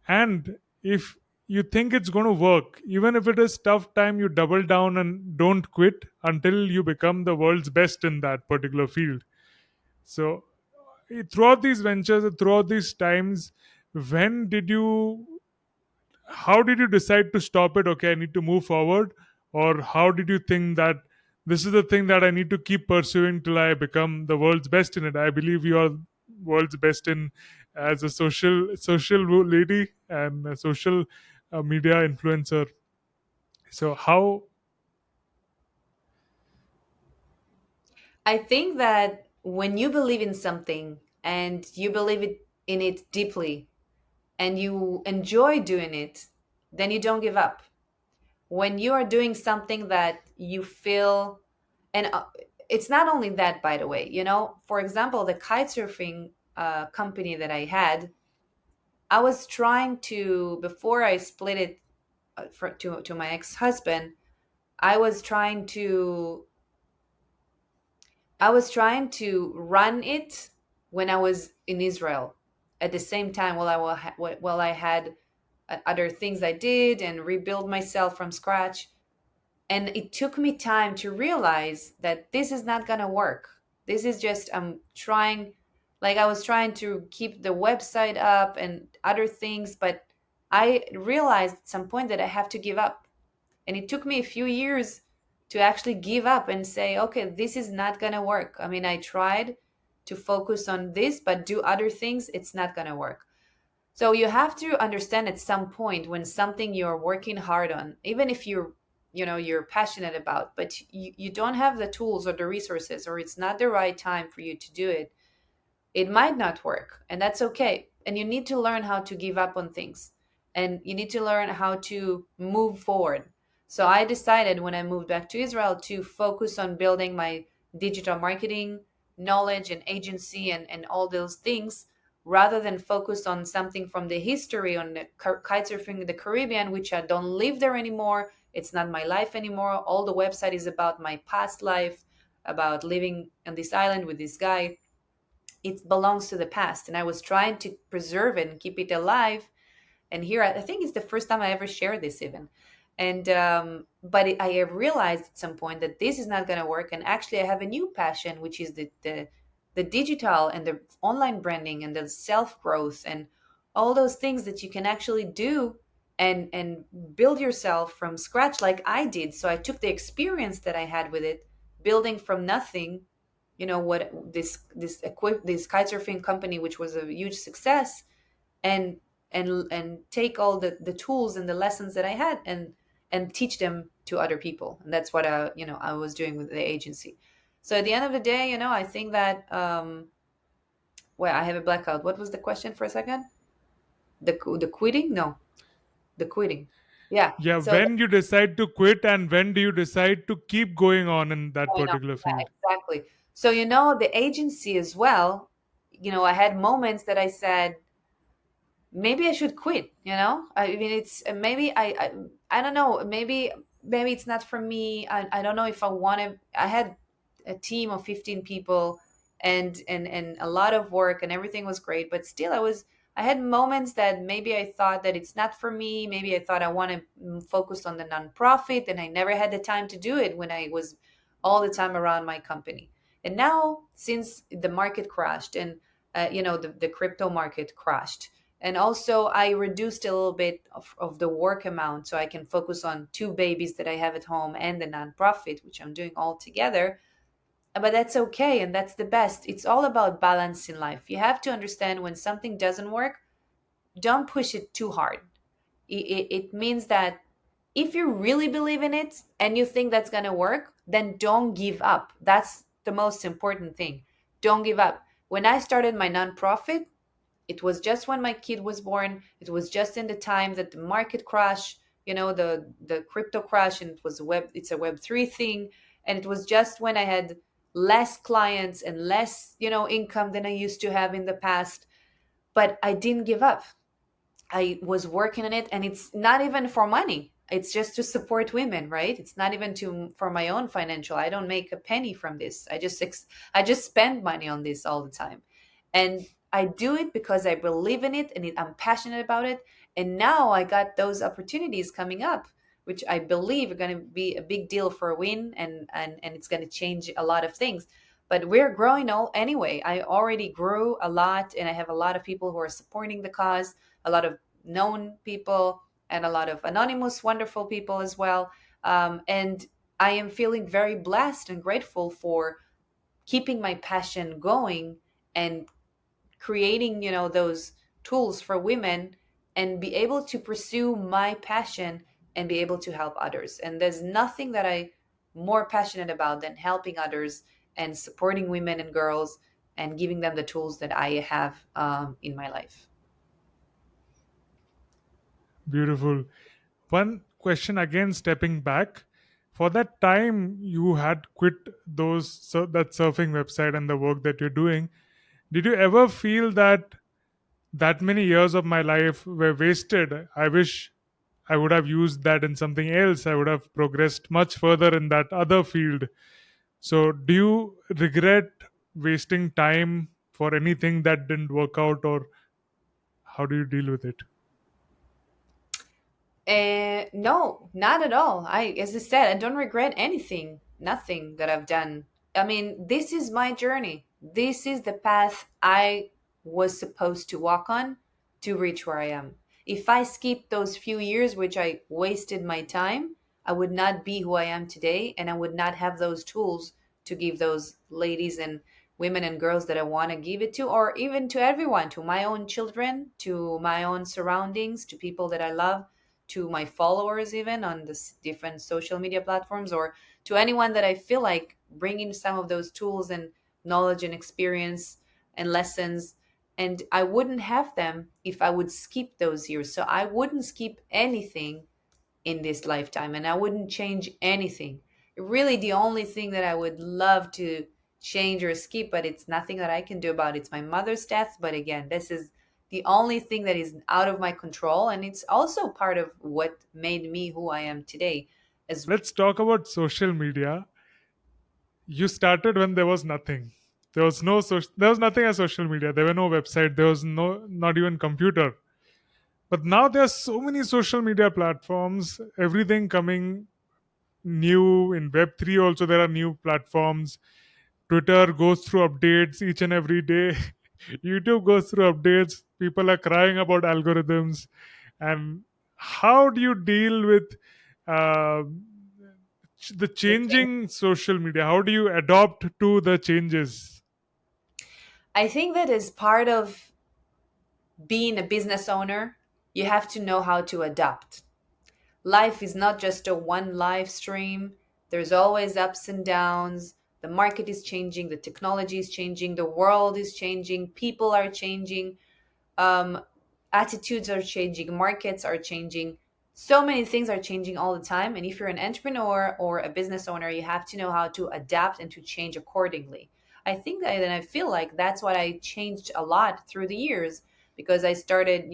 And if you think it's going to work, even if it is tough time, you double down and don't quit until you become the world's best in that particular field. So throughout these ventures, throughout these times, when did you how did you decide to stop it? Okay, I need to move forward. Or how did you think that this is the thing that I need to keep pursuing till I become the world's best in it? I believe you are world's best in as a social lady and a social media influencer. So how? I think that when you believe in something and you believe in it deeply and you enjoy doing it, then you don't give up. When you are doing something that you feel, and it's not only that, by the way, for example, the kite surfing company that I had, I was trying to, before I split it, to my ex-husband, i was trying to I was trying to run it when I was in Israel, at the same time, while I had other things I did and rebuild myself from scratch. And it took me time to realize that this is not going to work. This is just, I'm trying, like, I was trying to keep the website up and other things, but I realized at some point that I have to give up. And it took me a few years to actually give up and say, okay, this is not going to work. I mean, I tried to focus on this, but do other things, it's not going to work. So you have to understand at some point when something you're working hard on, even if you're passionate about, but you don't have the tools or the resources, or it's not the right time for you to do it, it might not work, and that's okay. And you need to learn how to give up on things, and you need to learn how to move forward. So I decided when I moved back to Israel to focus on building my digital marketing knowledge and agency and all those things, rather than focus on something from the history on the kite surfing in the Caribbean, which I don't live there anymore. It's not my life anymore. All the website is about my past life, about living on this island with this guy. It belongs to the past, and I was trying to preserve it and keep it alive. And here, I think it's the first time I ever shared this even. And but I have realized at some point that this is not going to work, and actually I have a new passion, which is the digital and the online branding and the self growth and all those things that you can actually do and build yourself from scratch like I did. So I took the experience that I had with it, building from nothing, what this kitesurfing company, which was a huge success, and and take all the tools and the lessons that I had and teach them to other people. And that's what I was doing with the agency. So at the end of the day, I think that well, I have a blackout. What was the question for a second? The quitting? No, the quitting. Yeah. Yeah, So when you decide to quit and when do you decide to keep going on in that I know. particular Yeah, field? exactly. So the agency as well. I had moments that I said, maybe I should quit. I mean, it's maybe I don't know. Maybe it's not for me. I don't know if I want to. I had a team of 15 people and a lot of work, and everything was great, but still I had moments that maybe I thought that it's not for me. Maybe I thought I want to focus on the nonprofit, and I never had the time to do it when I was all the time around my company. And now, since the market crashed and the crypto market crashed, and also I reduced a little bit of the work amount so I can focus on two babies that I have at home and the nonprofit, which I'm doing all together. But that's okay, and that's the best. It's all about balance in life. You have to understand, when something doesn't work, don't push it too hard. It means that if you really believe in it and you think that's going to work, then don't give up. That's the most important thing. Don't give up. When I started my nonprofit, it was just when my kid was born. It was just in the time that the market crash, the crypto crash, and it's a web 3 thing. And it was just when I had less clients and less, income than I used to have in the past. But I didn't give up. I was working on it, and it's not even for money. It's just to support women, right? It's not even to for my own financial. I don't make a penny from this. I just spend money on this all the time. And I do it because I believe in it, and I'm passionate about it. And now I got those opportunities coming up, which I believe are going to be a big deal for a win, and it's going to change a lot of things. But we're growing all anyway. I already grew a lot, and I have a lot of people who are supporting the cause, a lot of known people, and a lot of anonymous, wonderful people as well. And I am feeling very blessed and grateful for keeping my passion going and creating, those tools for women, and be able to pursue my passion and be able to help others. And there's nothing that I more passionate about than helping others and supporting women and girls and giving them the tools that I have in my life. Beautiful. One question again, stepping back. For that time you had quit that surfing website and the work that you're doing, did you ever feel that that many years of my life were wasted? I wish I would have used that in something else. I would have progressed much further in that other field. So, do you regret wasting time for anything that didn't work out, or how do you deal with it? No, not at all. As I said, I don't regret anything, nothing that I've done. I mean, this is my journey. This is the path I was supposed to walk on to reach where I am. If I skipped those few years, which I wasted my time, I would not be who I am today, and I would not have those tools to give those ladies and women and girls that I want to give it to, or even to everyone, to my own children, to my own surroundings, to people that I love, to my followers, even on the different social media platforms, or to anyone that I feel like bringing some of those tools and knowledge and experience and lessons. And I wouldn't have them if I would skip those years. So I wouldn't skip anything in this lifetime, and I wouldn't change anything. Really, the only thing that I would love to change or skip, but it's nothing that I can do about, it's my mother's death. But again, this is the only thing that is out of my control, and it's also part of what made me who I am today as. Let's talk about social media. You started when there was nothing. There was nothing as social media. There were no website. There was not even computer. But now there's so many social media platforms, everything coming new in Web3. Also, there are new platforms. Twitter goes through updates each and every day. YouTube goes through updates. People are crying about algorithms. And how do you deal with uh, the The change. changing social media? How do you adopt to the changes? I think that is part of being a business owner. You have to know how to adapt. Life is not just a one live stream. There's always ups and downs. The market is changing, the technology is changing, the world is changing, people are changing, um, attitudes are changing, markets are changing. So many things are changing all the time. And if you're an entrepreneur or a business owner, you have to know how to adapt and to change accordingly. I think that, and I feel like that's what I changed a lot through the years, because I started,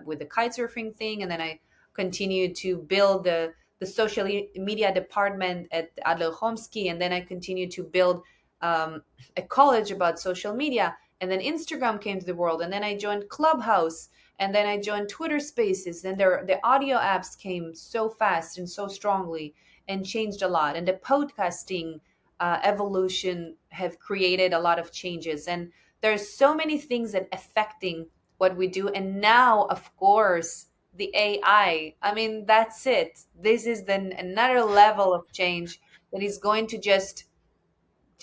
with the kite surfing thing, and then I continued to build the social media department at Adler Homsky, and then I continued to build a college about social media, and then Instagram came to the world, and then I joined Clubhouse, and then I joined Twitter Spaces. Then the audio apps came so fast and so strongly and changed a lot, and the podcasting evolution have created a lot of changes, and there's so many things that affecting what we do. And now, of course, the I mean, that's it. This is then another level of change that is going to just,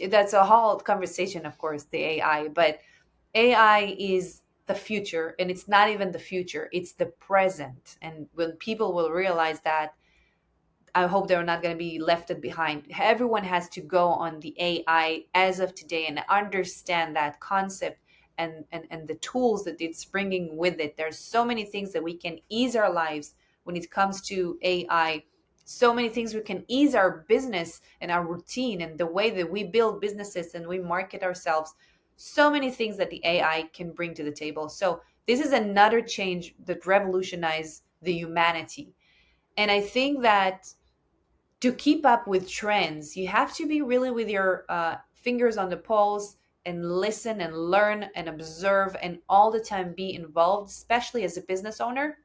that's a whole conversation, of course, the AI. But AI is the future, and it's not even the future, it's the present. And when people will realize that, I hope they're not going to be left behind. Everyone has to go on the AI as of today and understand that concept, and the tools that it's bringing with it. There's so many things that we can ease our lives when it comes to AI. So many things we can ease our business and our routine and the way that we build businesses and we market ourselves. So many things that the AI can bring to the table. So this is another change that revolutionized the humanity. And I think that to keep up with trends, you have to be really with your fingers on the pulse and listen and learn and observe and all the time be involved, especially as a business owner.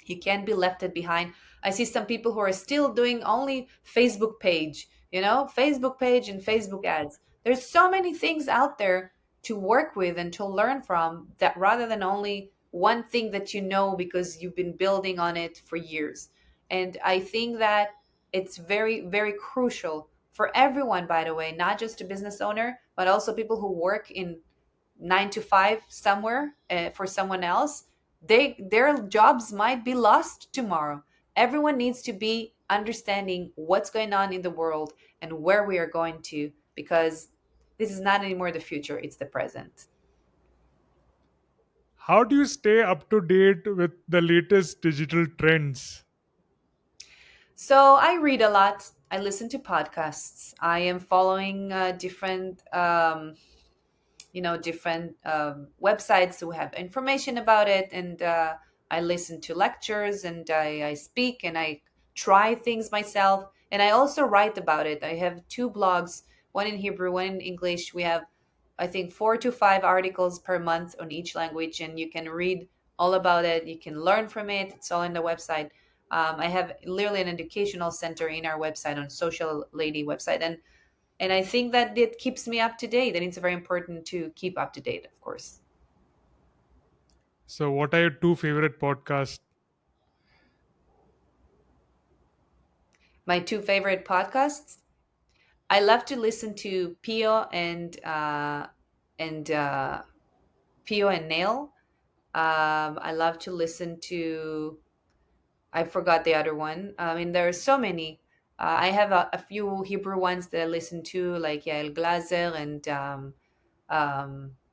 You can't be left behind. I see some people who are still doing only Facebook page, Facebook page and Facebook ads. There's so many things out there to work with and to learn from, that rather than only one thing that you know because you've been building on it for years. And I think that it's very, very crucial for everyone, by the way, not just a business owner, but also people who work in 9 to 5 somewhere for someone else. Their jobs might be lost tomorrow. Everyone needs to be understanding what's going on in the world and where we are going to, because this is not anymore the future, it's the present. How do you stay up to date with the latest digital trends? So I read a lot, I listen to podcasts, I am following different websites who have information about it, and I listen to lectures, and I speak, and I try things myself, and I also write about it. I have two blogs, one in Hebrew, one in English. We have, I think, 4 to 5 articles per month on each language, and you can read all about it, you can learn from it, it's all in the website. I have literally an educational center in our website, on social lady website, and I think that it keeps me up to date, and it's very important to keep up to date, of course. So, what are your two favorite podcasts? My two favorite podcasts. I love to listen to Pio and Pio and Nail. I love to listen to. I forgot the other one. I mean, there are so many. I have a few Hebrew ones that I listen to, like Yael Glazer, and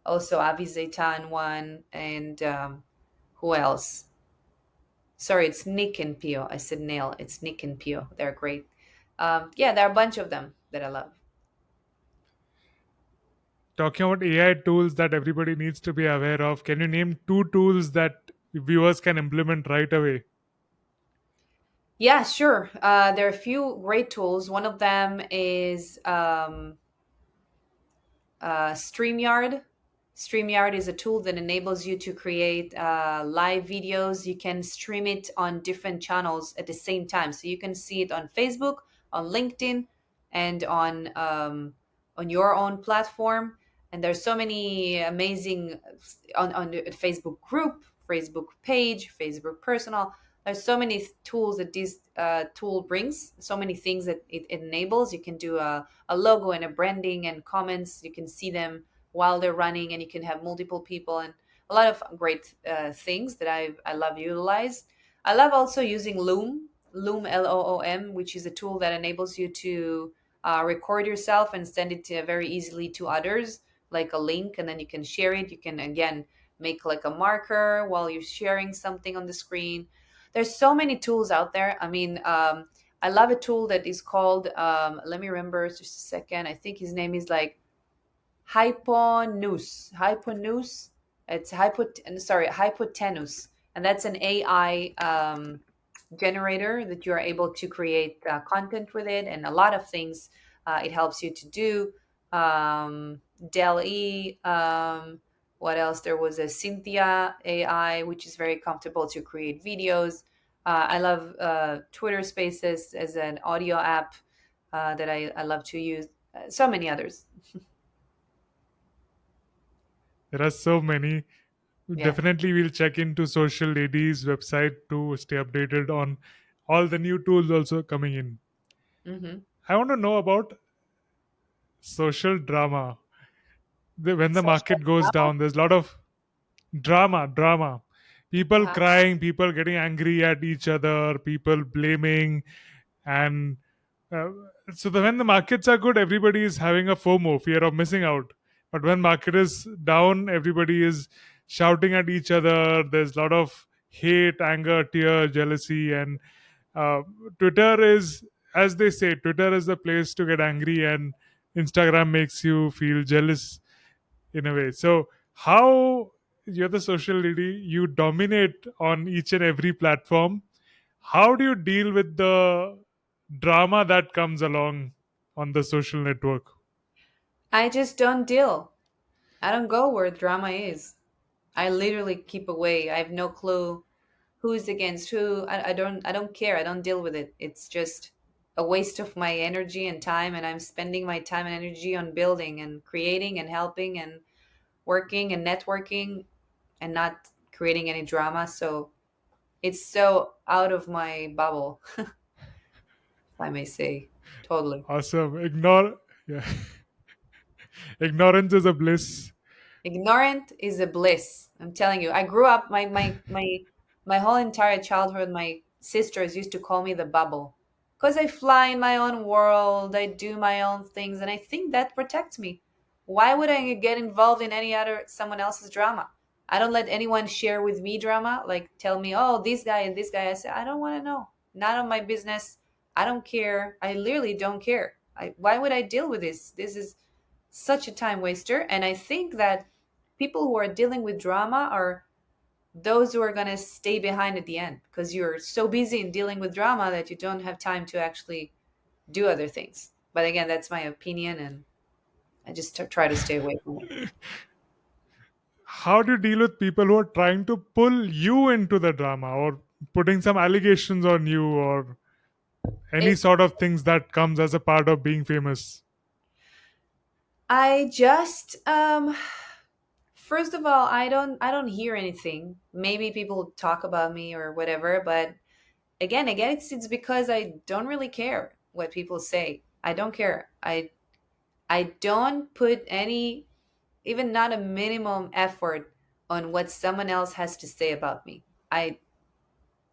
also Avi Zeitan one, and who else? Sorry, it's Nick and Pio. I said Nail. It's Nick and Pio. They're great. Yeah, there are a bunch of them that I love. Talking about AI tools that everybody needs to be aware of, can you name two tools that viewers can implement right away? Yeah, sure. There are a few great tools. One of them is StreamYard. StreamYard is a tool that enables you to create live videos. You can stream it on different channels at the same time, so you can see it on Facebook, on LinkedIn, and on your own platform. And there's so many amazing on the Facebook group, Facebook page, Facebook personal. There's so many tools that this tool brings. So many things that it enables. You can do a logo and a branding and comments. You can see them while they're running, and you can have multiple people and a lot of great things that I love utilize. I love also using Loom, Loom, which is a tool that enables you to record yourself and send it to very easily to others, like a link, and then you can share it. You can again make like a marker while you're sharing something on the screen. There's so many tools out there. I mean, I love a tool that is called let me remember just a second. I think his name is like Hyponus. It's hypotenuse, and that's an AI generator that you are able to create content with it, and a lot of things it helps you to do. Dell E. What else? There was a Cynthia AI, which is very comfortable to create videos. I love Twitter Spaces as an audio app that I love to use. So many others. There are so many. Yeah. Definitely, we'll check into Social Lady's website to stay updated on all the new tools also coming in. Mm-hmm. I want to know about social drama. When the Social market goes drama. down, there's a lot of drama. People Uh-huh. crying, people getting angry at each other, people blaming, and uh, when the markets are good, everybody is having a FOMO, fear of missing out. But when market is down, everybody is shouting at each other. There's a lot of hate, anger, tear, jealousy, and uh, Twitter is, as they say, Twitter is the place to get angry, and Instagram makes you feel jealous in a way. So, how you're the social lady, you dominate on each and every platform. How do you deal with the drama that comes along on the social network? I just don't deal. I don't go where drama is. I literally keep away. I have no clue who is against who. I don't care. I don't deal with it. It's just a waste of my energy and time, and I'm spending my time and energy on building and creating and helping and working and networking and not creating any drama. So it's so out of my bubble, if I may say. Totally. Awesome. Ignore, yeah. Ignorance is a bliss. Ignorant is a bliss. I'm telling you. I grew up my whole entire childhood. My sisters used to call me the bubble because I fly in my own world. I do my own things, and I think that protects me. Why would I get involved in any other someone else's drama? I don't let anyone share with me drama. Like tell me, oh, this guy and this guy. I say I don't want to know. Not on my business. I don't care. I literally don't care. Why would I deal with this? This is such a time waster. And I think that people who are dealing with drama are those who are going to stay behind at the end because you're so busy in dealing with drama that you don't have time to actually do other things. But again, that's my opinion, and I just try to stay away from it. How do you deal with people who are trying to pull you into the drama or putting some allegations on you or any It sort of things that comes as a part of being famous? I just first of all, I don't hear anything. Maybe people talk about me or whatever, but again, it's because I don't really care what people say. I don't care. I don't put any, even not a minimum effort on what someone else has to say about me. I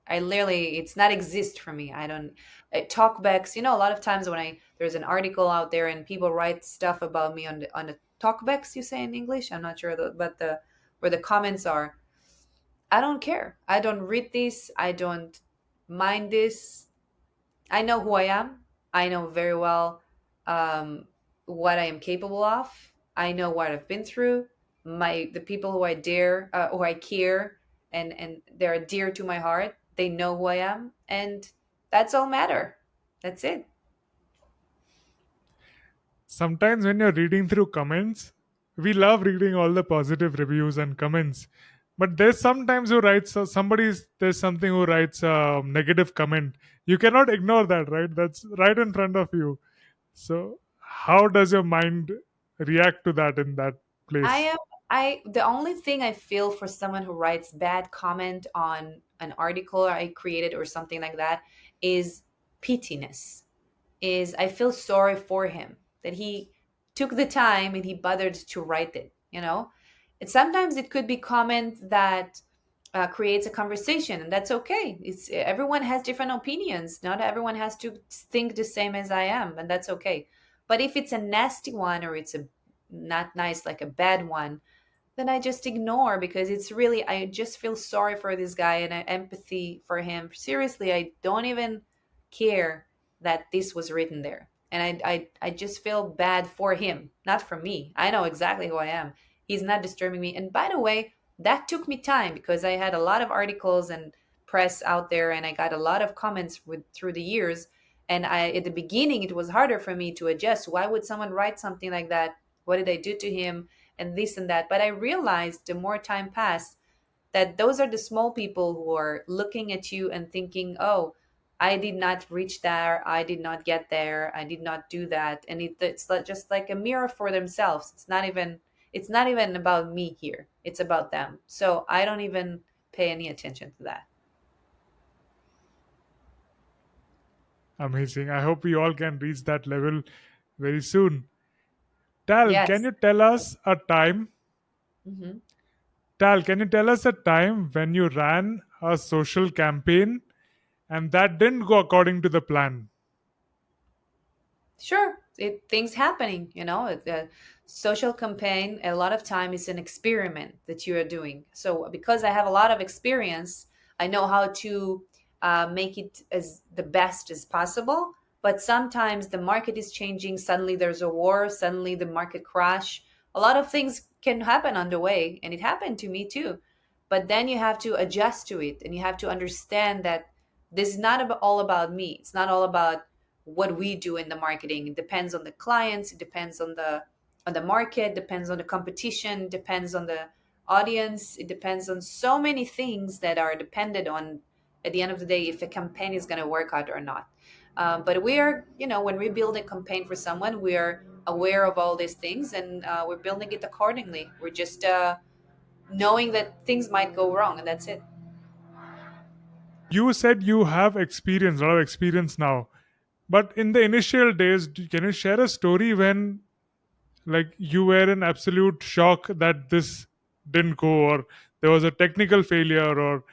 literally, it's not exist for me. I don't talkbacks. A lot of times when there's an article out there and people write stuff about me on the talkbacks, you say in English. I'm not sure, but the where the comments are. I don't care. I don't read this. I don't mind this. I know who I am. I know very well um, what I am capable of. I know what I've been through. The people who I care, and they're dear to my heart. They know who I am, and that's all matter. That's it. Sometimes when you're reading through comments, We love reading all the positive reviews and comments, but there's sometimes who writes there's something who writes a negative comment. You cannot ignore that, right? That's right in front of you. So how does your mind react to that in that I place? am the only thing I feel for someone who writes bad comment on an article I created or something like that is pityness. Is I feel sorry for him that he took the time and he bothered to write it, you know? And sometimes it could be comment that creates a conversation, and that's okay. It's everyone has different opinions. Not everyone has to think the same as I am, and that's okay. But if it's a nasty one or it's a not nice, like a bad one, then I just ignore because it's really, I just feel sorry for this guy and I empathy for him. Seriously, I don't even care that this was written there. And I just feel bad for him, not for me. I know exactly who I am. He's not disturbing me. And by the way, that took me time because I had a lot of articles and press out there and I got a lot of comments through the years. And at the beginning, it was harder for me to adjust. Why would someone write something like that? What did I do to him? And this and that. But I realized the more time passed that those are the small people who are looking at you and thinking, oh, I did not reach there. I did not get there. I did not do that. And it's just like a mirror for themselves. It's not even about me here. It's about them. So I don't even pay any attention to that. Amazing. I hope we all can reach that level very soon. Tal, can Yes. you tell us a time? Hmm. Tal, can you tell us a time when you ran a social campaign and that didn't go according to the plan? Sure, things happening. The social campaign a lot of time is an experiment that you are doing. So because I have a lot of experience, I know how to make it as the best as possible. But sometimes the market is changing. Suddenly there's a war. Suddenly the market crash. A lot of things can happen on the way, and it happened to me too. But then you have to adjust to it, and you have to understand that this is not all about me. It's not all about what we do in the marketing. It depends on the clients, it depends on the market, depends on the competition, depends on the audience, it depends on so many things that are dependent on at the end of the day if a campaign is going to work out or not. But we are, when we build a campaign for someone, we are aware of all these things and we're building it accordingly. We're just knowing that things might go wrong, and that's it. You said you have experience, a lot of experience now. But in the initial days, can you share a story when like you were in absolute shock that this didn't go, or there was a technical failure, or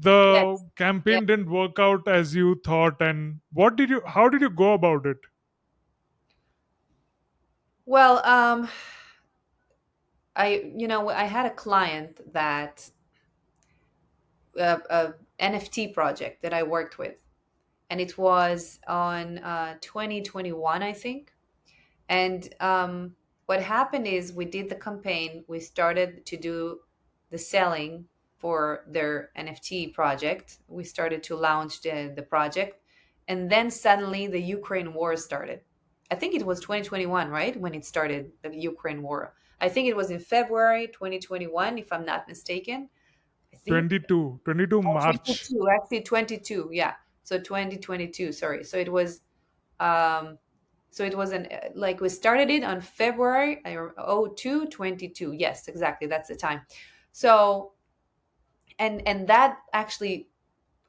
the Yes. Yeah. campaign didn't work out as you thought, and how did you go about it? Well, I had a client that a NFT project that I worked with, and it was on 2021, I think. And what happened is we did the campaign. We started to do the selling for their NFT project. We started to launch the project, and then suddenly the Ukraine war started. I think it was 2021, right, when it started, the Ukraine war. I think it was in February 2021, if I'm not mistaken. I think 22 March. 22, actually 22, yeah. So 2022, sorry. Um so it was an like we started it on February 22. Yes, exactly. That's the time. So and that actually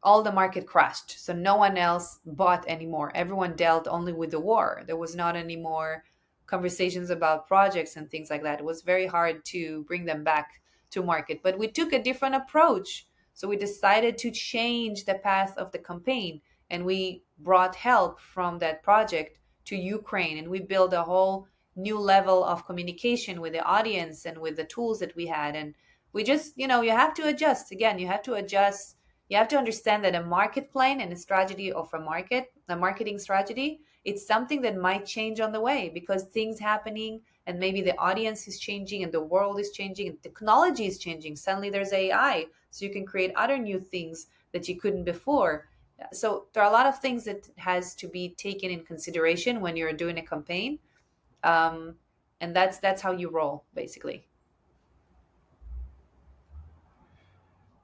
all the market crashed. So no one else bought anymore. Everyone dealt only with the war. There was not any more conversations about projects and things like that. It was very hard to bring them back to market. But we took a different approach. So we decided to change the path of the campaign and we brought help from that project to Ukraine and we built a whole new level of communication with the audience and with the tools that we had. And we just, you have to adjust. Again, you have to understand that a market plan and a strategy of a marketing strategy, it's something that might change on the way because things happening and maybe the audience is changing and the world is changing and technology is changing. Suddenly there's AI, so you can create other new things that you couldn't before. So there are a lot of things that has to be taken in consideration when you're doing a campaign. Um, and that's how you roll, basically.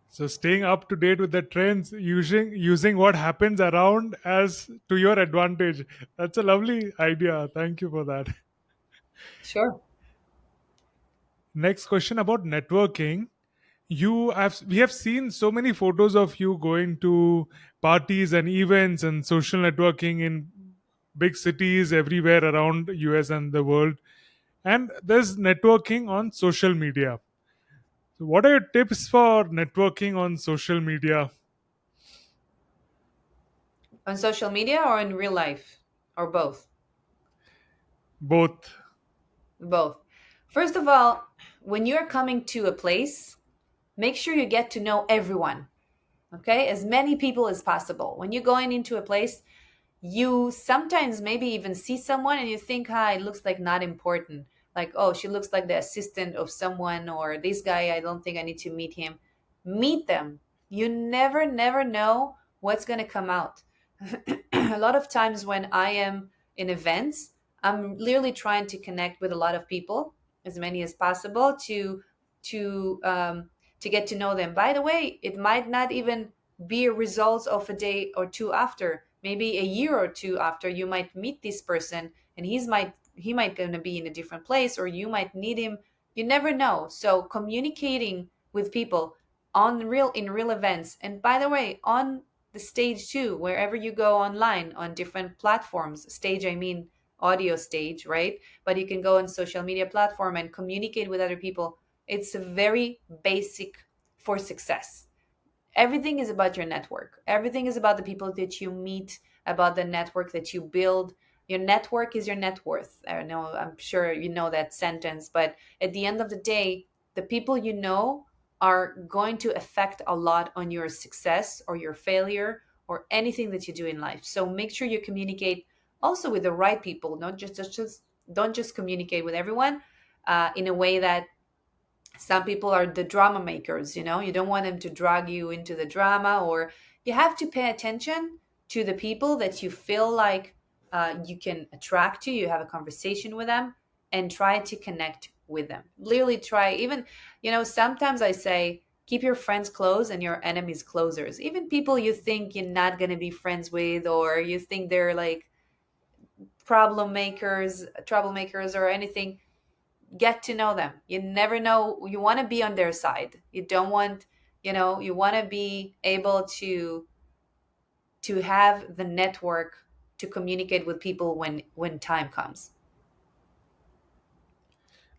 So staying up to date with the trends, using what happens around as to your advantage. That's a lovely idea. Thank you for that. Sure. Next question about networking. We have seen so many photos of you going to parties and events and social networking in big cities everywhere around US and the world. And there's networking on social media. So what are your tips for networking on social media? On social media or in real life, or both? Both. Both. First of all, when you're coming to a place, make sure you get to know everyone, okay? As many people as possible. When you're going into a place, you sometimes maybe even see someone and you think, ah, it looks like not important. Like, oh, she looks like the assistant of someone, or this guy, I don't think I need to meet him. Meet them. You never, never know what's going to come out. A lot of times when I am in events, I'm literally trying to connect with a lot of people, as many as possible, to to get to know them. By the way, it might not even be a result of a day or two after. Maybe a year or two after, you might meet this person, and he might gonna be in a different place, or you might need him. You never know. So communicating with people on real in real events, and by the way, on the stage too, wherever you go online on different platforms. Stage, I mean audio stage, right? But you can go on social media platform and communicate with other people. It's a very basic for success. Everything is about your network. Everything is about the people that you meet, about the network that you build. Your network is your net worth. I know, I'm sure you know that sentence, but at the end of the day, the people you know are going to affect a lot on your success or your failure or anything that you do in life. So make sure you communicate also with the right people. Not just don't just communicate with everyone in a way that some people are the drama makers. You don't want them to drag you into the drama, or you have to pay attention to the people that you feel like you can attract to. You have a conversation with them and try to connect with them. Literally try. Even, sometimes I say keep your friends close and your enemies closers. Even people you think you're not going to be friends with, or you think they're like troublemakers or anything, get to know them. You never know. You want to be on their side. You don't want, you want to be able to have the network to communicate with people when time comes.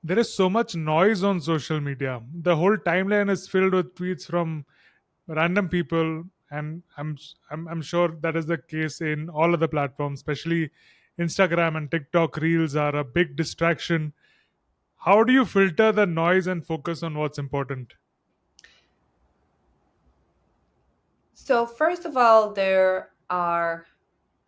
There is so much noise on social media. The whole timeline is filled with tweets from random people, and I'm sure that is the case in all of the platforms, especially Instagram and TikTok reels are a big distraction. How do you filter the noise and focus on what's important? So first of all, there are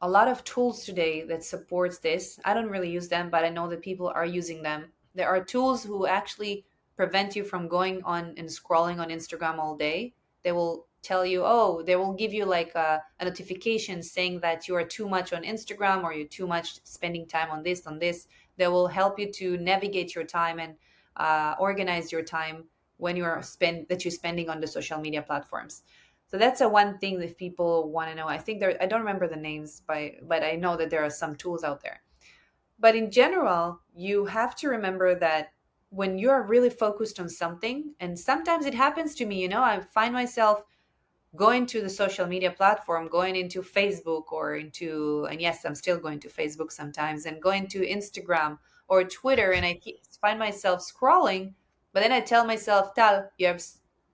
a lot of tools today that supports this. I don't really use them, but I know that people are using them. There are tools who actually prevent you from going on and scrolling on Instagram all day. They will tell you, oh, they will give you like a notification saying that you are too much on Instagram, or you're too much spending time on this, on this. They will help you to navigate your time and organize your time when you're spending on the social media platforms. So that's a one thing that people want to know. I think I don't remember the names, but I know that there are some tools out there. But in general, you have to remember that when you're really focused on something, and sometimes it happens to me, I find myself going to the social media platform, going into Facebook or and yes, I'm still going to Facebook sometimes, and going to Instagram or Twitter, and find myself scrolling. But then I tell myself, Tal, you have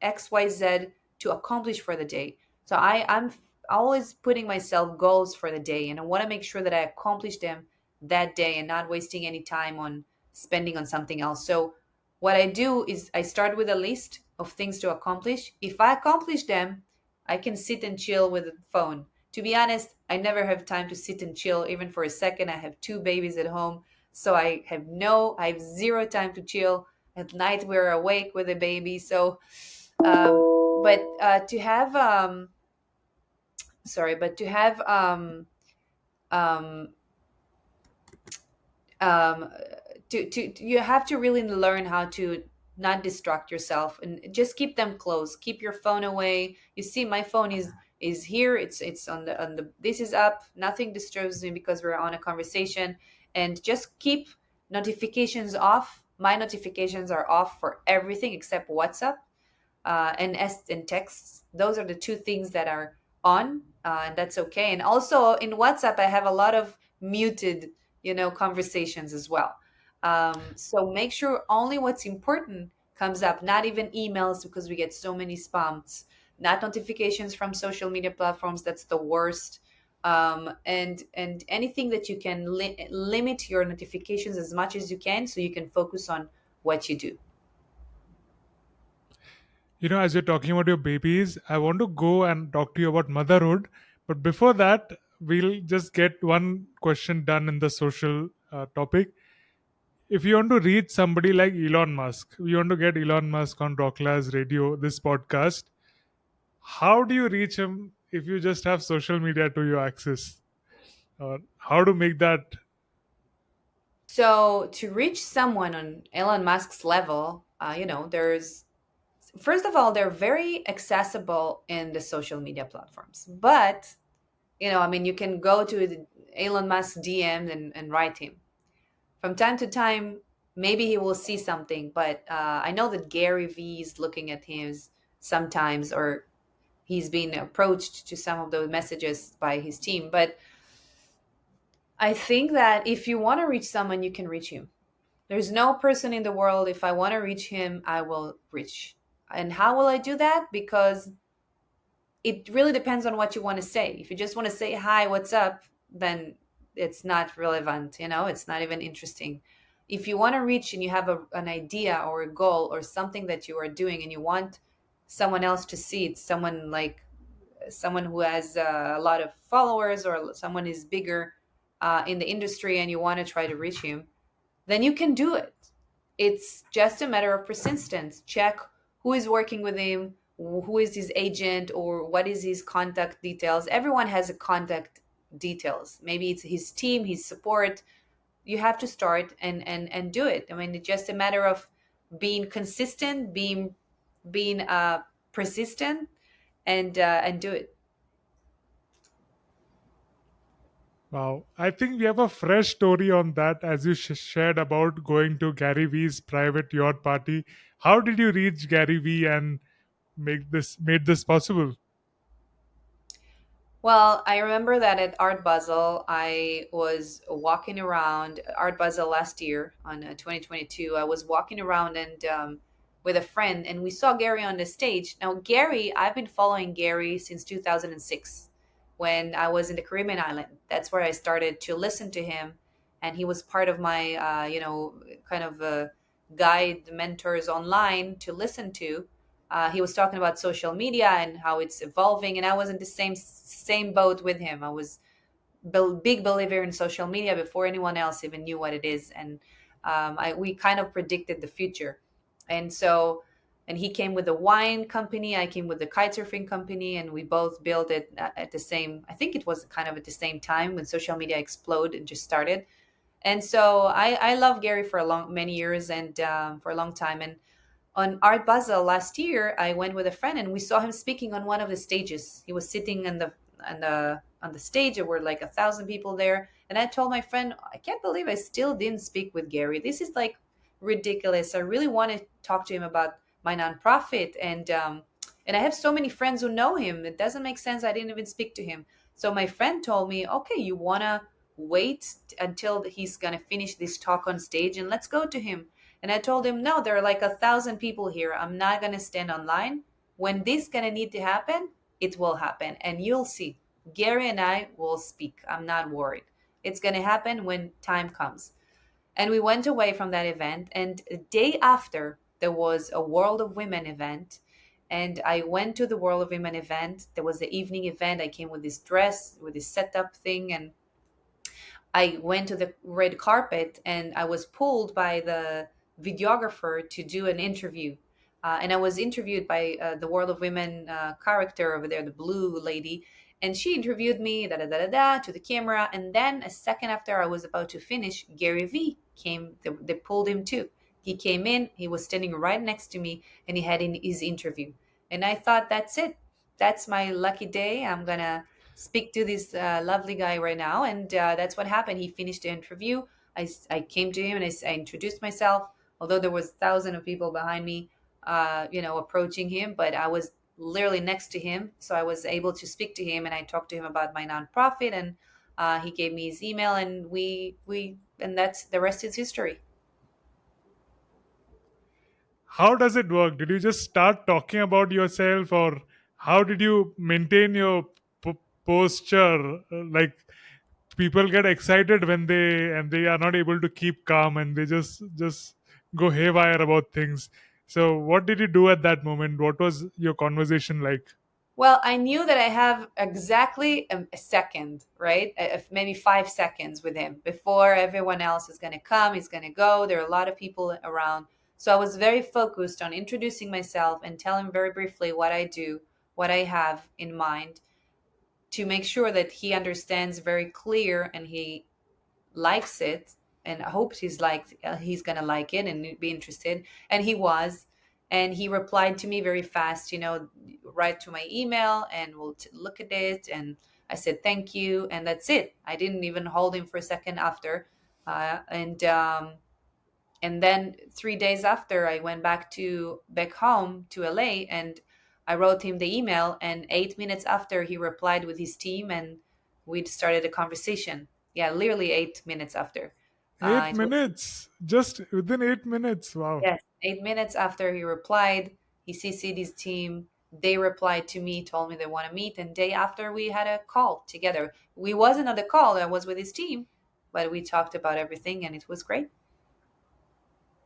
XYZ to accomplish for the day. So I'm always putting myself goals for the day, and I want to make sure that I accomplish them that day and not wasting any time on spending on something else. So what I do is I start with a list of things to accomplish. If I accomplish them, I can sit and chill with the phone. To be honest, I never have time to sit and chill even for a second. I have two babies at home, so I have zero time to chill. At night we're awake with the baby, so but to have sorry, but um, you have to really learn how to not distract yourself and just keep them close. Keep your phone away. You see, my phone is here. It's on the this is up. Nothing disturbs me because we're on a conversation. And just keep notifications off. My notifications are off for everything except WhatsApp and texts. Those are the two things that are on, and that's okay. And also in WhatsApp, I have a lot of muted, conversations as well. So make sure only what's important comes up, not even emails because we get so many spams, not notifications from social media platforms. That's the worst. And anything that you can limit your notifications as much as you can so you can focus on what you do. As you're talking about your babies, I want to go and talk to you about motherhood. But before that, we'll just get one question done in the social topic. If you want to reach somebody like Elon Musk, you want to get Elon Musk on Rocklaz Radio, this podcast, how do you reach him if you just have social media to your access? Or how to make that? So to reach someone on Elon Musk's level, there's first of all, they're very accessible in the social media platforms. But I mean, you can go to the Elon Musk DM and write him from time to time. Maybe he will see something, but I know that Gary V is looking at him sometimes, or he's been approached to some of those messages by his team. But I think that if you want to reach someone, you can reach him. There's no person in the world, if I want to reach him, I will reach. And how will I do that? Because it really depends on what you want to say. If you just want to say, hi, what's up, then it's not relevant. It's not even interesting. If you want to reach and you have an idea or a goal or something that you are doing and you want someone else to see it, someone who has a lot of followers or someone is bigger in the industry and you want to try to reach him, then you can do it. It's just a matter of persistence. Check who is working with him, who is his agent, or what is his contact details. Everyone has a contact details. Maybe it's his team, his support. You have to start and do it. I mean, it's just a matter of being consistent, being persistent, and do it. Wow. I think we have a fresh story on that as you shared about going to Gary Vee's private yacht party. How did you reach Gary Vee and made this possible? Well, I remember that at Art Basel, I was walking around Art Basel last year on 2022. I was walking around and with a friend, and we saw Gary on the stage. Now, Gary, I've been following Gary since 2006 when I was in the Caribbean island. That's where I started to listen to him, and he was part of my, kind of guide mentors online to listen to. He was talking about social media and how it's evolving, and I was in the same boat with him. I was big believer in social media before anyone else even knew what it is, and we kind of predicted the future. And so, and he came with the wine company, I came with the kite surfing company, and we both built it at the same. I think it was kind of at the same time when social media exploded and just started. And so I love Gary for many years and for a long time. And on Art Basel last year, I went with a friend and we saw him speaking on one of the stages. He was sitting on the stage. There were like 1,000 people there, and I told my friend, "I can't believe I still didn't speak with Gary. This is like ridiculous. I really want to talk to him about my nonprofit, and I have so many friends who know him. It doesn't make sense. I didn't even speak to him." So my friend told me, "Okay, you wanna wait until he's gonna finish this talk on stage, and let's go to him." And I told him, no, there are like 1,000 people here. I'm not going to stand online. When this going to need to happen, it will happen. And you'll see. Gary and I will speak. I'm not worried. It's going to happen when time comes. And we went away from that event. And a day after, there was a World of Women event. And I went to the World of Women event. There was the evening event. I came with this dress, with this setup thing. And I went to the red carpet and I was pulled by the videographer to do an interview. And I was interviewed by the World of Women character over there, the blue lady, and she interviewed me, da da da da da, to the camera. And then a second after I was about to finish, Gary V came. They pulled him too. He came in. He was standing right next to me, and he had in his interview. And I thought, that's it. That's my lucky day. I'm gonna speak to this lovely guy right now, and that's what happened. He finished the interview. I came to him and I introduced myself. Although there was thousands of people behind me, approaching him, but I was literally next to him, so I was able to speak to him, and I talked to him about my nonprofit, and he gave me his email, and we and that's the rest is history. How does it work? Did you just start talking about yourself, or how did you maintain your posture? Like, people get excited when they are not able to keep calm, and they just go haywire about things. So what did you do at that moment? What was your conversation like? Well, I knew that I have exactly a second, right? Maybe 5 seconds with him before everyone else is going to come, is going to go. There are a lot of people around. So I was very focused on introducing myself and telling very briefly what I do, what I have in mind, to make sure that he understands very clear and he likes it, and I hope he's gonna like it and be interested. And he was, and he replied to me very fast. Right to my email, and we'll look at it. And I said thank you, and that's it. I didn't even hold him for a second after, and then 3 days after, I went back home to LA, and I wrote him the email. And 8 minutes after, he replied with his team, and we started a conversation. Yeah, literally 8 minutes after. Eight It was minutes just within 8 minutes, wow. Yes, 8 minutes after he replied. He CC'd his team. They replied to me, told me they want to meet, and day after we had a call together. We wasn't on the call; I was with his team, but we talked about everything, and it was great.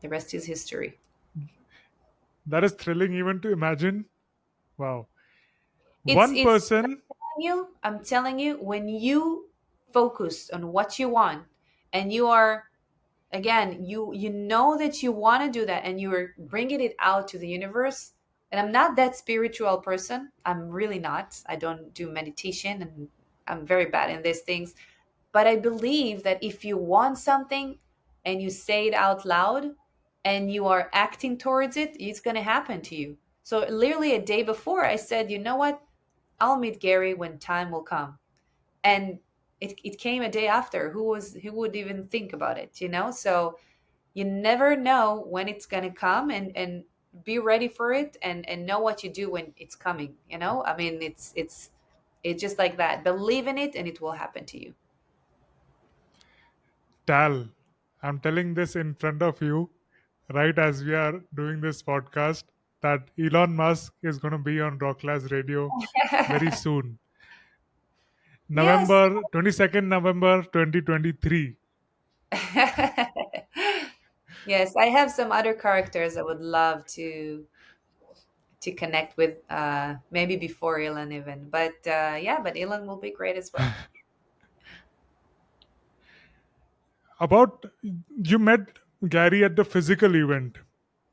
The rest is history. That is thrilling even to imagine. Wow. It's One it's person. I'm telling you, when you focus on what you want, and you are, again, you know that you want to do that, and you are bringing it out to the universe. And I'm not that spiritual person. I'm really not. I don't do meditation, and I'm very bad in these things. But I believe that if you want something and you say it out loud and you are acting towards it, it's going to happen to you. So literally a day before, I said, you know what, I'll meet Gary when time will come. And it came a day after. Who would even think about it? So you never know when it's gonna come, and be ready for it, and know what you do when it's coming. I mean, it's just like that. Believe in it and it will happen to you. Tal, I'm telling this in front of you, right as we are doing this podcast, that Elon Musk is going to be on Rocklaz Radio very soon. Yes. November 22nd, November 2023. Yes, I have some other characters I would love to connect with, maybe before Elon even. But yeah, but Elon will be great as well. About you met Gary at the physical event.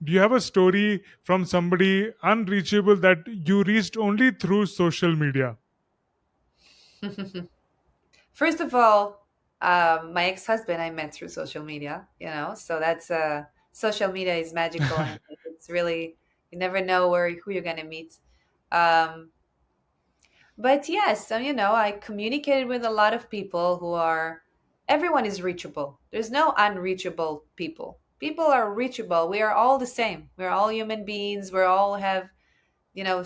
Do you have a story from somebody unreachable that you reached only through social media? First of all, my ex-husband I met through social media. So that's social media is magical, and it's really, you never know who you're gonna meet. Um, but yes, so I communicated with a lot of people who are. Everyone is reachable. There's no unreachable people. People are reachable. We are all the same. We're all human beings. We all have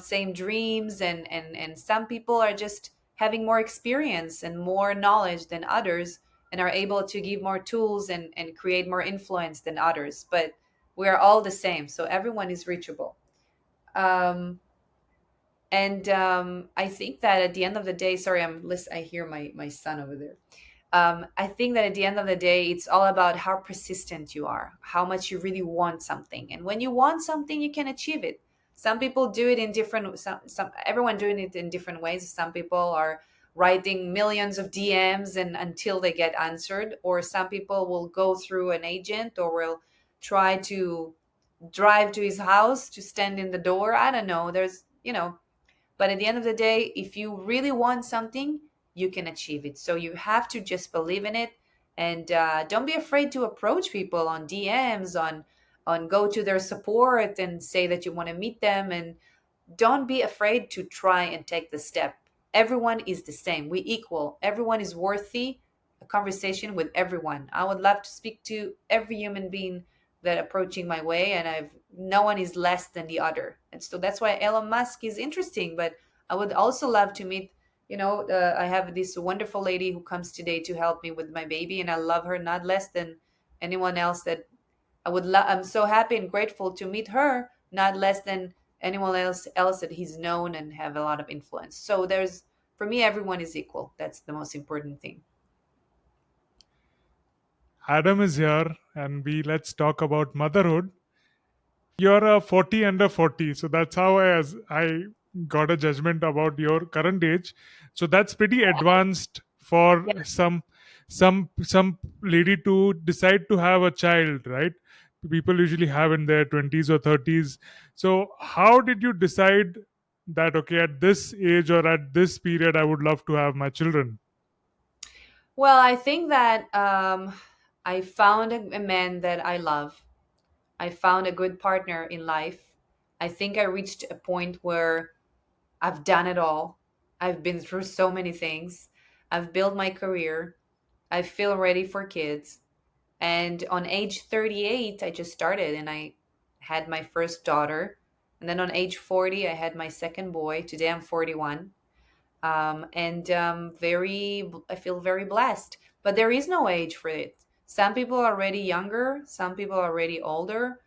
same dreams, and some people are just having more experience and more knowledge than others, and are able to give more tools and create more influence than others, but we are all the same, so everyone is reachable. Um, and I think that at the end of the day, sorry, I hear my son over there. I think that at the end of the day, it's all about how persistent you are, how much you really want something. And when you want something, you can achieve it. Some people do it in different, everyone doing it in different ways. Some people are writing millions of DMs and until they get answered, or some people will go through an agent, or will try to drive to his house to stand in the door. I don't know. But at the end of the day, if you really want something, you can achieve it. So you have to just believe in it, and don't be afraid to approach people on DMs, on go to their support and say that you want to meet them, and don't be afraid to try and take the step. Everyone is the same. We equal. Everyone is worthy a conversation with everyone. I would love to speak to every human being that approaching my way, and I've no one is less than the other. And so that's why Elon Musk is interesting. But I would also love to meet. I have this wonderful lady who comes today to help me with my baby, and I love her not less than anyone else that I'm so happy and grateful to meet her, not less than anyone else that he's known and have a lot of influence. So there's for me, everyone is equal. That's the most important thing. Adam is here, and we let's talk about motherhood. You're a 40 under 40, so that's how I got a judgment about your current age. So that's pretty advanced for Yeah. some lady to decide to have a child, right? People usually have in their 20s or 30s. So how did you decide that, okay, at this age or at this period I would love to have my children? Well, I think that I found a man that I love. I found a good partner in life. I think I reached a point where I've done it all. I've been through so many things. I've built my career. I feel ready for kids. And on age 38, I just started and I had my first daughter. And then on age 40, I had my second boy. Today I'm 41. And I feel very blessed. But there is no age for it. Some people are already younger, some people are already older.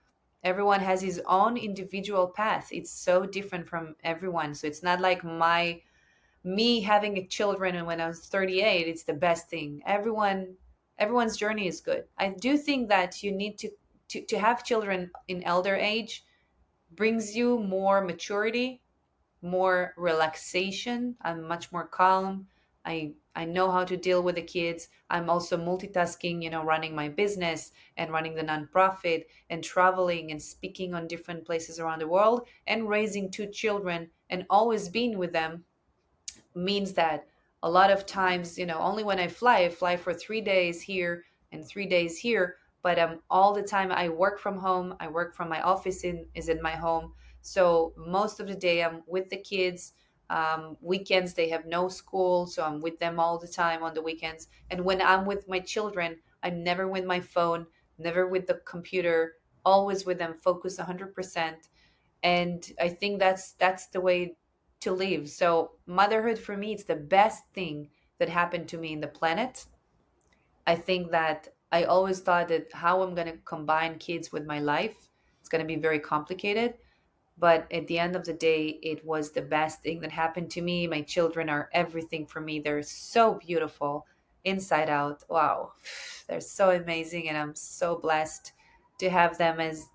Everyone has his own individual path. It's so different from everyone. So it's not like me having a children and when I was 38, it's the best thing. Everyone's journey is good. I do think that you need to have children in elder age brings you more maturity, more relaxation. I'm much more calm. I know how to deal with the kids. I'm also multitasking, running my business and running the nonprofit and traveling and speaking on different places around the world and raising two children and always being with them means that a lot of times, only when I fly for 3 days here and 3 days here. But all the time I work from home. I work from my office is in my home. So most of the day I'm with the kids. Weekends they have no school, so I'm with them all the time on the weekends. And when I'm with my children, I'm never with my phone, never with the computer, always with them, focus 100%. And I think that's the way to live. So motherhood for me, it's the best thing that happened to me in the planet. I think that I always thought that how I'm going to combine kids with my life, it's going to be very complicated. But at the end of the day, it was the best thing that happened to me. My children are everything for me. They're so beautiful inside out. Wow. They're so amazing. And I'm so blessed to have them as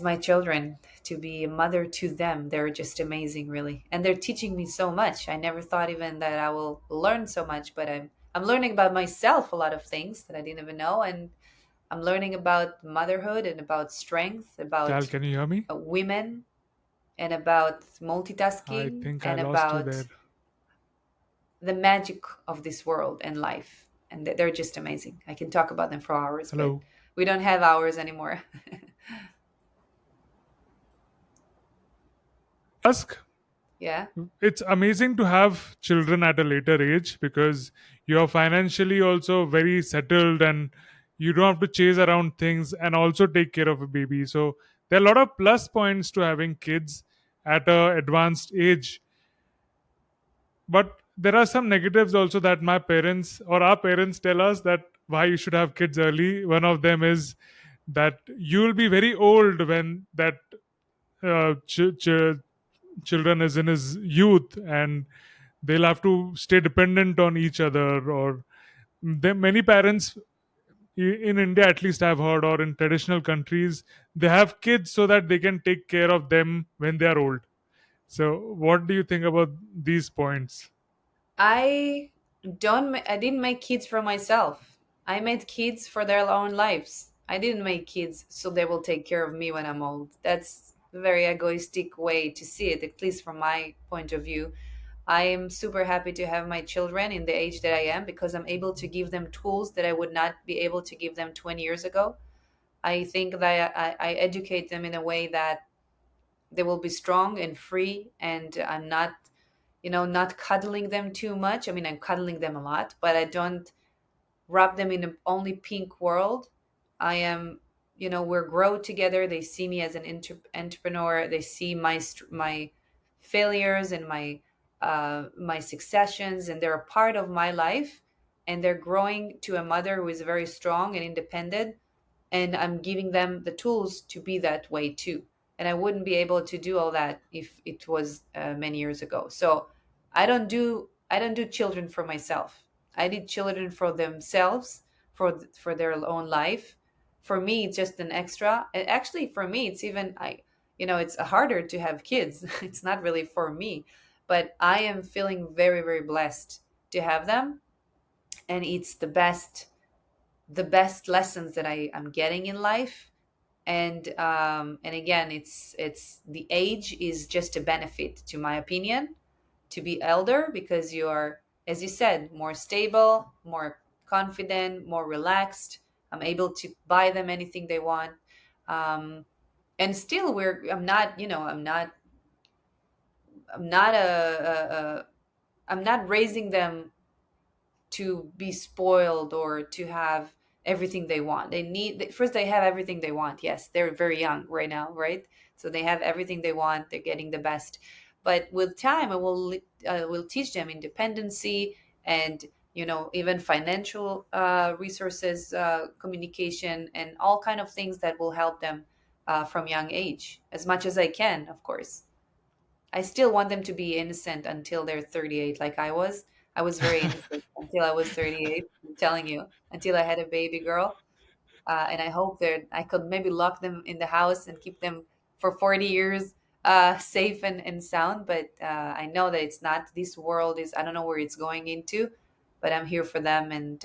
my children, to be a mother to them. They're just amazing, really, and they're teaching me so much. I never thought even that I will learn so much, but I'm learning about myself a lot of things that I didn't even know, and I'm learning about motherhood and about strength, Tal, about can you hear me? women, and about I multitasking, think I and lost you about there. the magic of this world and life. And they're just amazing. I can talk about them for hours, but Hello. we don't have hours anymore. Ask. Yeah. It's amazing to have children at a later age because you're financially also very settled and you don't have to chase around things and also take care of a baby. So there are a lot of plus points to having kids at a advanced age. But there are some negatives also that my parents or our parents tell us that why you should have kids early. One of them is that you'll be very old when that children is in his youth, and they'll have to stay dependent on each other. Or many parents in India, at least I've heard, or in traditional countries, they have kids so that they can take care of them when they are old. So what do you think about these points? I didn't make kids for myself. I made kids for their own lives. I didn't make kids so they will take care of me when I'm old. That's a very egoistic way to see it, at least from my point of view. I am super happy to have my children in the age that I am because I'm able to give them tools that I would not be able to give them 20 years ago. I think that I educate them in a way that they will be strong and free, and I'm not, not cuddling them too much. I mean, I'm cuddling them a lot, but I don't wrap them in an only pink world. I am, we're grow together. They see me as an entrepreneur. They see my failures and my successions, and they're a part of my life. And they're growing to a mother who is very strong and independent, and I'm giving them the tools to be that way too. And I wouldn't be able to do all that if it was many years ago. So I don't do children for myself. I did children for themselves, for their own life. For me, it's just an extra. And actually, for me, it's even it's harder to have kids. It's not really for me, but I am feeling very, very blessed to have them, and it's the best lessons that I am getting in life. And again, it's the age is just a benefit, to my opinion, to be elder, because you are, as you said, more stable, more confident, more relaxed. I'm able to buy them anything they want. And still, I'm not I'm not raising them to be spoiled or to have everything they want. First they have everything they want. Yes, they're very young right now, right? So they have everything they want. They're getting the best. But with time, I will teach them independency, and even financial resources, communication, and all kind of things that will help them from young age, as much as I can, of course. I still want them to be innocent until they're 38, like I was. I was very innocent until I was 38. I'm telling you, until I had a baby girl. And I hope that I could maybe lock them in the house and keep them for 40 years safe and sound. But I know that it's not. This world is, I don't know where it's going into, but I'm here for them. And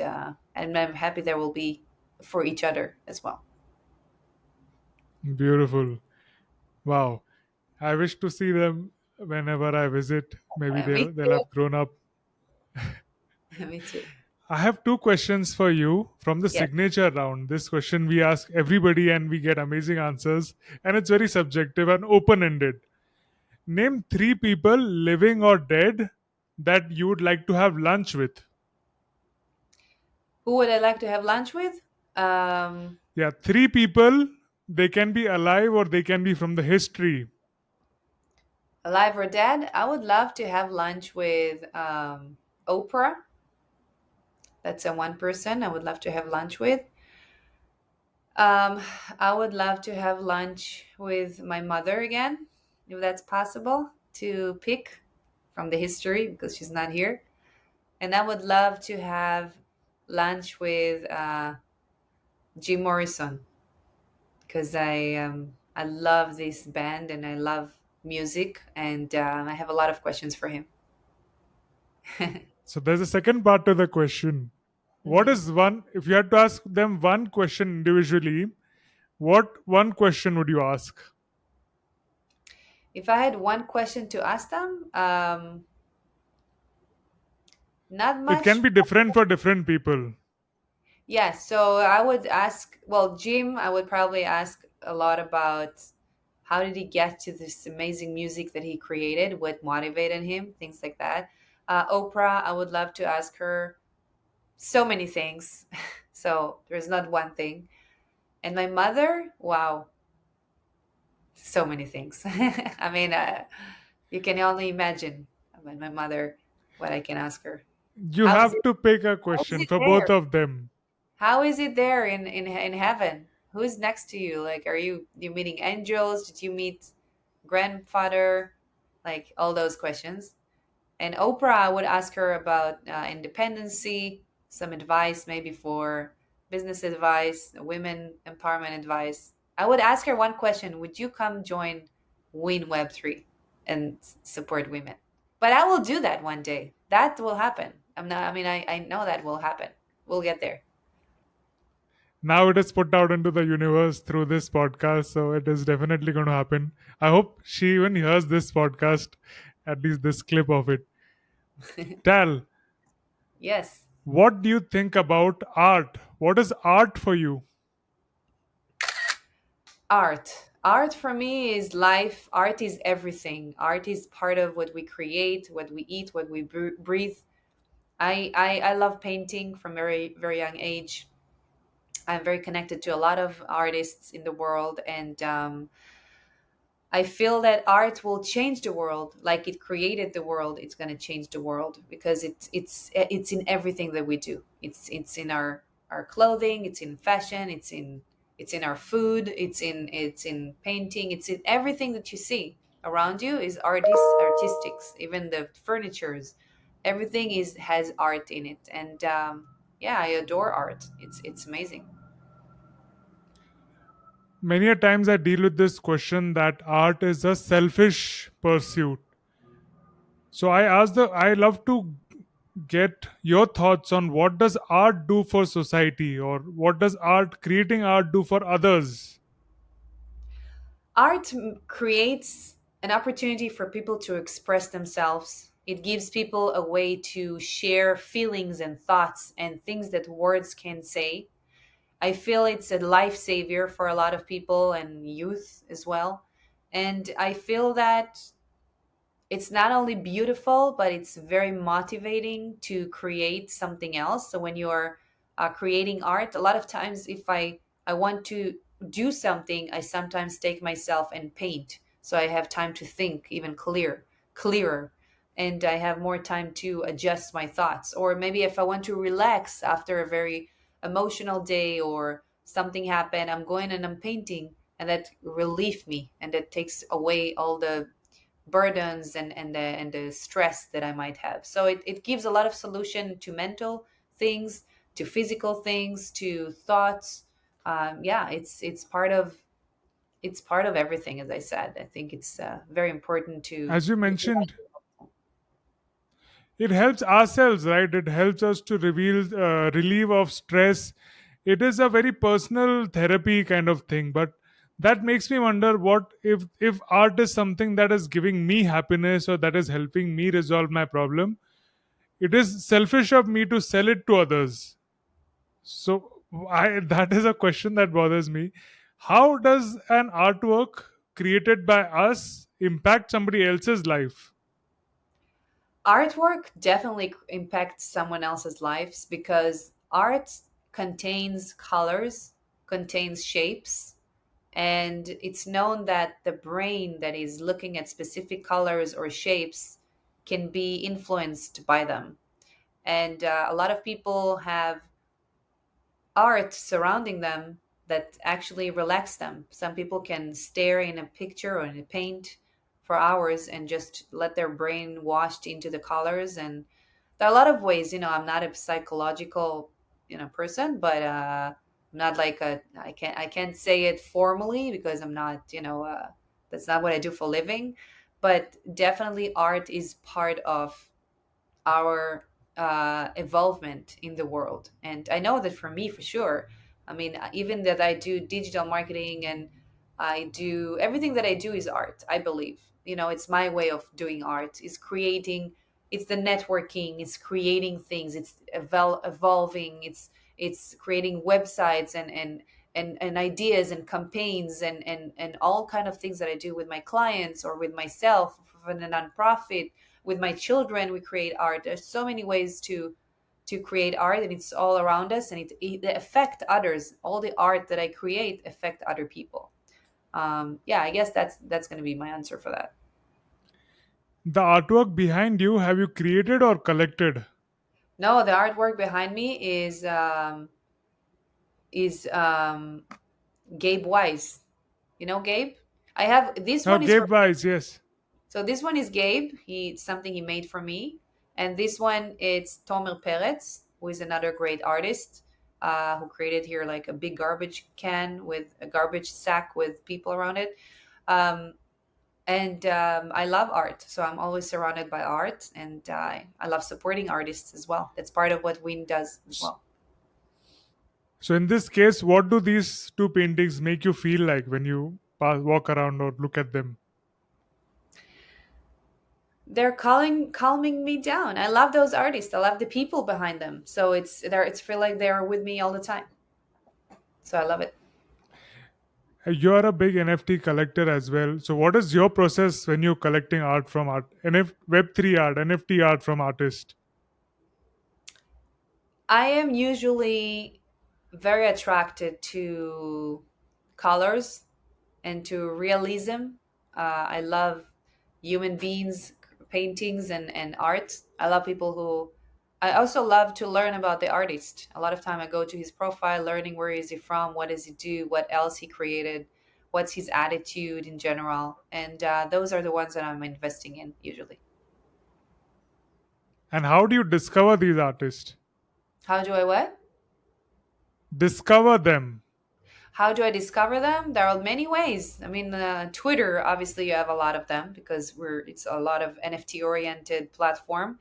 I'm happy there will be for each other as well. Beautiful. Wow. I wish to see them whenever I visit. Maybe Me they'll too. have grown up. Me too. I have two questions for you from the Yes. signature round. This question we ask everybody and we get amazing answers, and it's very subjective and open ended. Name three people, living or dead, that you would like to have lunch with. Who would I like to have lunch with? Yeah, three people. They can be alive or they can be from the history. Alive or dead? I would love to have lunch with Oprah. That's a one person I would love to have lunch with. Um, I would love to have lunch with my mother again, if that's possible to pick from the history because she's not here. And I would love to have lunch with Jim Morrison because I love this band and I love music, and I have a lot of questions for him. So there's a second part to the question. What Mhm. is one, if you had to ask them one question individually, what one question would you ask? If I had one question to ask them, not It can much. be different for different people. Yeah, so I would ask, well, Jim, I would probably ask a lot about how did he get to this amazing music that he created, what motivated him, things like that. Oprah, I would love to ask her so many things. So there's not one thing. And my mother, wow, so many things. I mean, you can only imagine about my mother what I can ask her. You How's have it? to pick a How is question it for both there? of them. How is it there in heaven? Who's next to you? Like, are you meeting angels? Did you meet grandfather? Like all those questions. And Oprah, I would ask her about independency, some advice maybe for business advice, women empowerment advice. I would ask her one question: would you come join Win Web 3 and support women? But I will do that one day. That will happen. I'm not. I mean, I know that will happen. We'll get there. Now it is put out into the universe through this podcast, so it is definitely going to happen. I hope she even hears this podcast, at least this clip of it. Tal, Yes. what do you think about art? What is art for you? Art for me is life. Art is everything. Art is part of what we create, what we eat, what we breathe. I love painting from very very young age. I'm very connected to a lot of artists in the world, and I feel that art will change the world, like it created the world. It's going to change the world because it's in everything that we do. It's in our clothing. It's in fashion. It's in our food. It's in painting. It's in everything that you see around you is artistics. Even the furnitures, everything is has art in it. And yeah, I adore art. It's amazing. Many a times I deal with this question that art is a selfish pursuit. So I love to get your thoughts on what does art do for society, or what does creating art do for others? Art creates an opportunity for people to express themselves. It gives people a way to share feelings and thoughts and things that words can't say. I feel it's a life savior for a lot of people and youth as well. And I feel that it's not only beautiful, but it's very motivating to create something else. So when you're creating art, a lot of times if I want to do something, I sometimes take myself and paint, so I have time to think even clearer, and I have more time to adjust my thoughts. Or maybe if I want to relax after a very emotional day or something happened, I'm going and I'm painting, and that relieve me, and that takes away all the burdens and the stress that I might have. So it gives a lot of solution to mental things, to physical things, to thoughts. Yeah, it's part of everything. As I said, I think it's very important to. As you mentioned, it helps ourselves, right? It helps us to relieve of stress. It is a very personal therapy kind of thing, but that makes me wonder, what if art is something that is giving me happiness or that is helping me resolve my problem, it is selfish of me to sell it to others. So that is a question that bothers me. How does an artwork created by us impact somebody else's life? Artwork definitely impacts someone else's lives because art contains colors, contains shapes, and it's known that the brain that is looking at specific colors or shapes can be influenced by them. And a lot of people have art surrounding them that actually relax them. Some people can stare in a picture or in a paint for hours and just let their brain washed into the colors. And there are a lot of ways. I'm not a psychological person, but I'm not like a I can't say it formally because I'm not that's not what I do for a living. But definitely art is part of our evolvement in the world. And I know that for me, for sure, I mean, even that I do digital marketing and I do everything that I do is art, I believe. It's my way of doing art, is creating, it's the networking, it's creating things, it's evolving, it's creating websites and ideas and campaigns and all kind of things that I do with my clients or with myself for the nonprofit. With my children, we create art. There's so many ways to create art, and it's all around us, and it affect others. All the art that I create affect other people. Yeah, I guess that's going to be my answer for that. The artwork behind you, have you created or collected? No, the artwork behind me is Gabe Wise. You know Gabe? I have this Oh, one is for Gabe Wise, yes. So this one is Gabe. It's something he made for me, and this one it's Tomer Peretz, who is another great artist, who created here like a big garbage can with a garbage sack with people around it. Um, and I love art, so I'm always surrounded by art, and I love supporting artists as well. That's part of what Win does as well. So in this case, what do these two paintings make you feel like when you walk around or look at them? They're calming me down. I love those artists. I love the people behind them. So it's feel like they're with me all the time. So I love it. You're a big NFT collector as well. So what is your process when you're collecting art from Web3 art, NFT art from artists? I am usually very attracted to colors and to realism. I love human beings, paintings, and art. I love people who. I also love to learn about the artist. A lot of time I go to his profile, learning where is he from, what does he do, what else he created, what's his attitude in general, and those are the ones that I'm investing in usually. And how do you discover these artists? How do I what? Discover them. How do I discover them? There are many ways. I mean, Twitter, obviously, you have a lot of them because it's a lot of NFT oriented platform.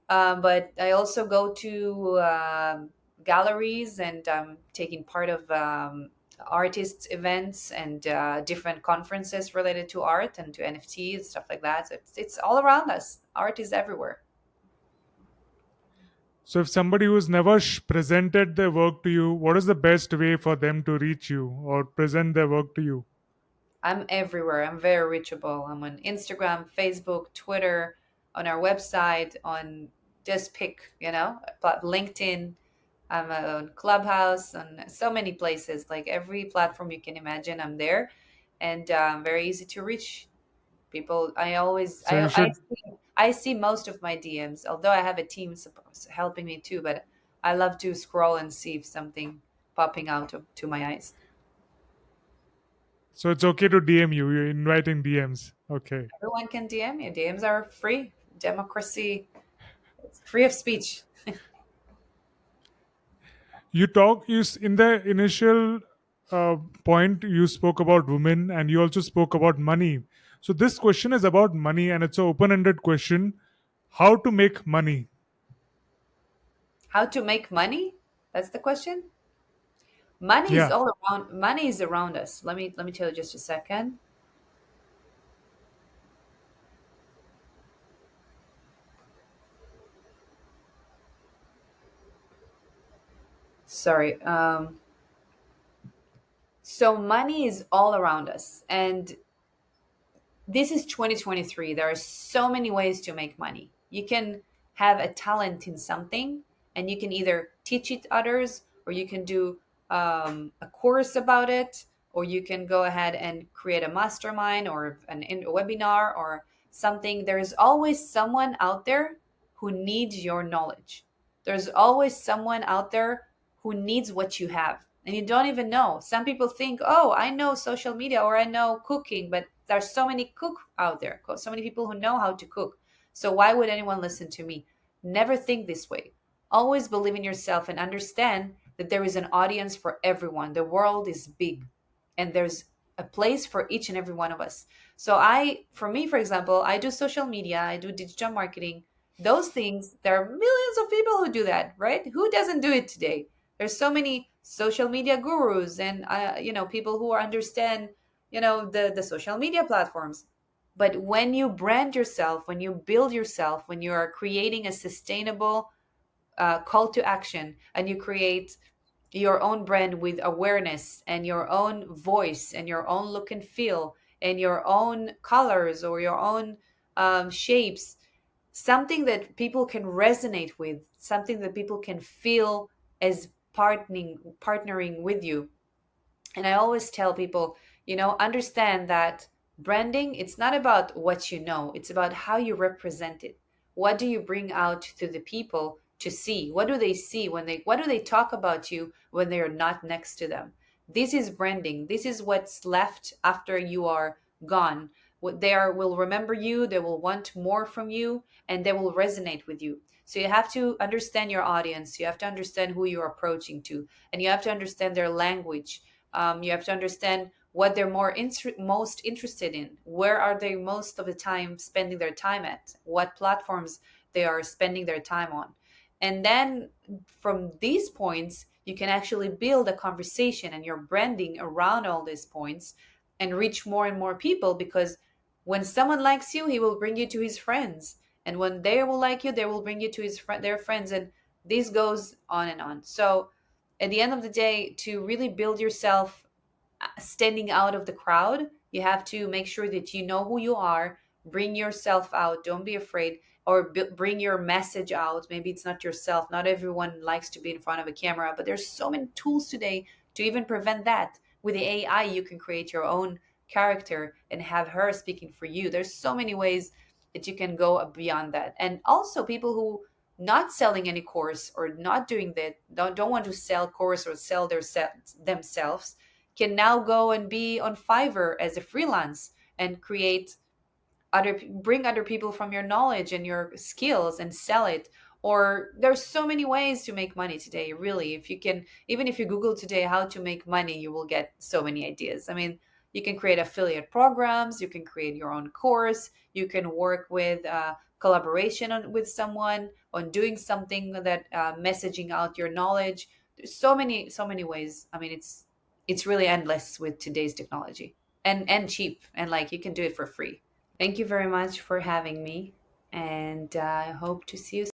But I also go to galleries and taking part of artists events and different conferences related to art and to NFTs, stuff like that. So it's all around us. Art is everywhere. So if somebody who's never presented their work to you, what is the best way for them to reach you or present their work to you? I'm everywhere. I'm very reachable. I'm on Instagram, Facebook, Twitter, on our website, on just pick, LinkedIn. I'm on Clubhouse, on so many places, like every platform you can imagine, I'm there, and very easy to reach people. So you should I see most of my DMs, although I have a team helping me too. But I love to scroll and see if something popping out to my eyes. so it's okay to DM you. You're inviting DMs. Okay. Everyone can DM me. DMs are free. Democracy, it's free of speech. In the initial point you spoke about women and you also spoke about money. So this question is about money and it's an open-ended question. How to make money? How to make money? That's the question. Money is Yeah. all around. Money is around us. Let me tell you just a second. Sorry. So money is all around us, and this is 2023. There are so many ways to make money. You can have a talent in something and you can either teach it others, or you can do a course about it, or you can go ahead and create a mastermind or a webinar or something. There's always someone out there who needs your knowledge. There's always someone out there who needs what you have and you don't even know. Some people think, oh, I know social media or I know cooking, but there's so many cook out there, so many people who know how to cook. So why would anyone listen to me? Never think this way. Always believe in yourself and understand that there is an audience for everyone. The world is big and there's a place for each and every one of us. So for me, for example, I do social media, I do digital marketing. Those things, there are millions of people who do that, right? Who doesn't do it today? There's so many social media gurus and people who understand the social media platforms. But when you brand yourself, when you build yourself, when you are creating a sustainable call to action, and you create your own brand with awareness and your own voice and your own look and feel and your own colors or your own shapes, something that people can resonate with, something that people can feel as partnering with you. And I always tell people, understand that branding, it's not about what you know, it's about how you represent it. What do you bring out to the people to see? What do they see what do they talk about you when they are not next to them? This is branding. This is what's left after you are gone. What they are will remember you, they will want more from you, and they will resonate with you. So you have to understand your audience, you have to understand who you're approaching to, and you have to understand their language. You have to understand what they're most interested in. Where are they most of the time spending their time at? What platforms they are spending their time on? And then from these points, you can actually build a conversation and your branding around all these points and reach more and more people, because when someone likes you, he will bring you to his friends, and when they will like you, they will bring you to their friends, and this goes on and on. So at the end of the day, to really build yourself standing out of the crowd, you have to make sure that you know who you are, bring yourself out, don't be afraid, or bring your message out. Maybe it's not yourself. Not everyone likes to be in front of a camera, but there's so many tools today to even prevent that. With the AI, you can create your own character and have her speaking for you. There's so many ways that you can go beyond that. And also people who not selling any course or not doing that, don't want to sell course or sell themselves, can now go and be on Fiverr as a freelance and create bring other people from your knowledge and your skills and sell it. Or there's so many ways to make money today, really. If you can, even if you Google today how to make money, you will get so many ideas. I mean, you can create affiliate programs, you can create your own course, you can work with collaboration with someone on doing something that messaging out your knowledge. There's so many ways. I mean, it's really endless with today's technology, and cheap, and like you can do it for free. Thank you very much for having me, and I hope to see you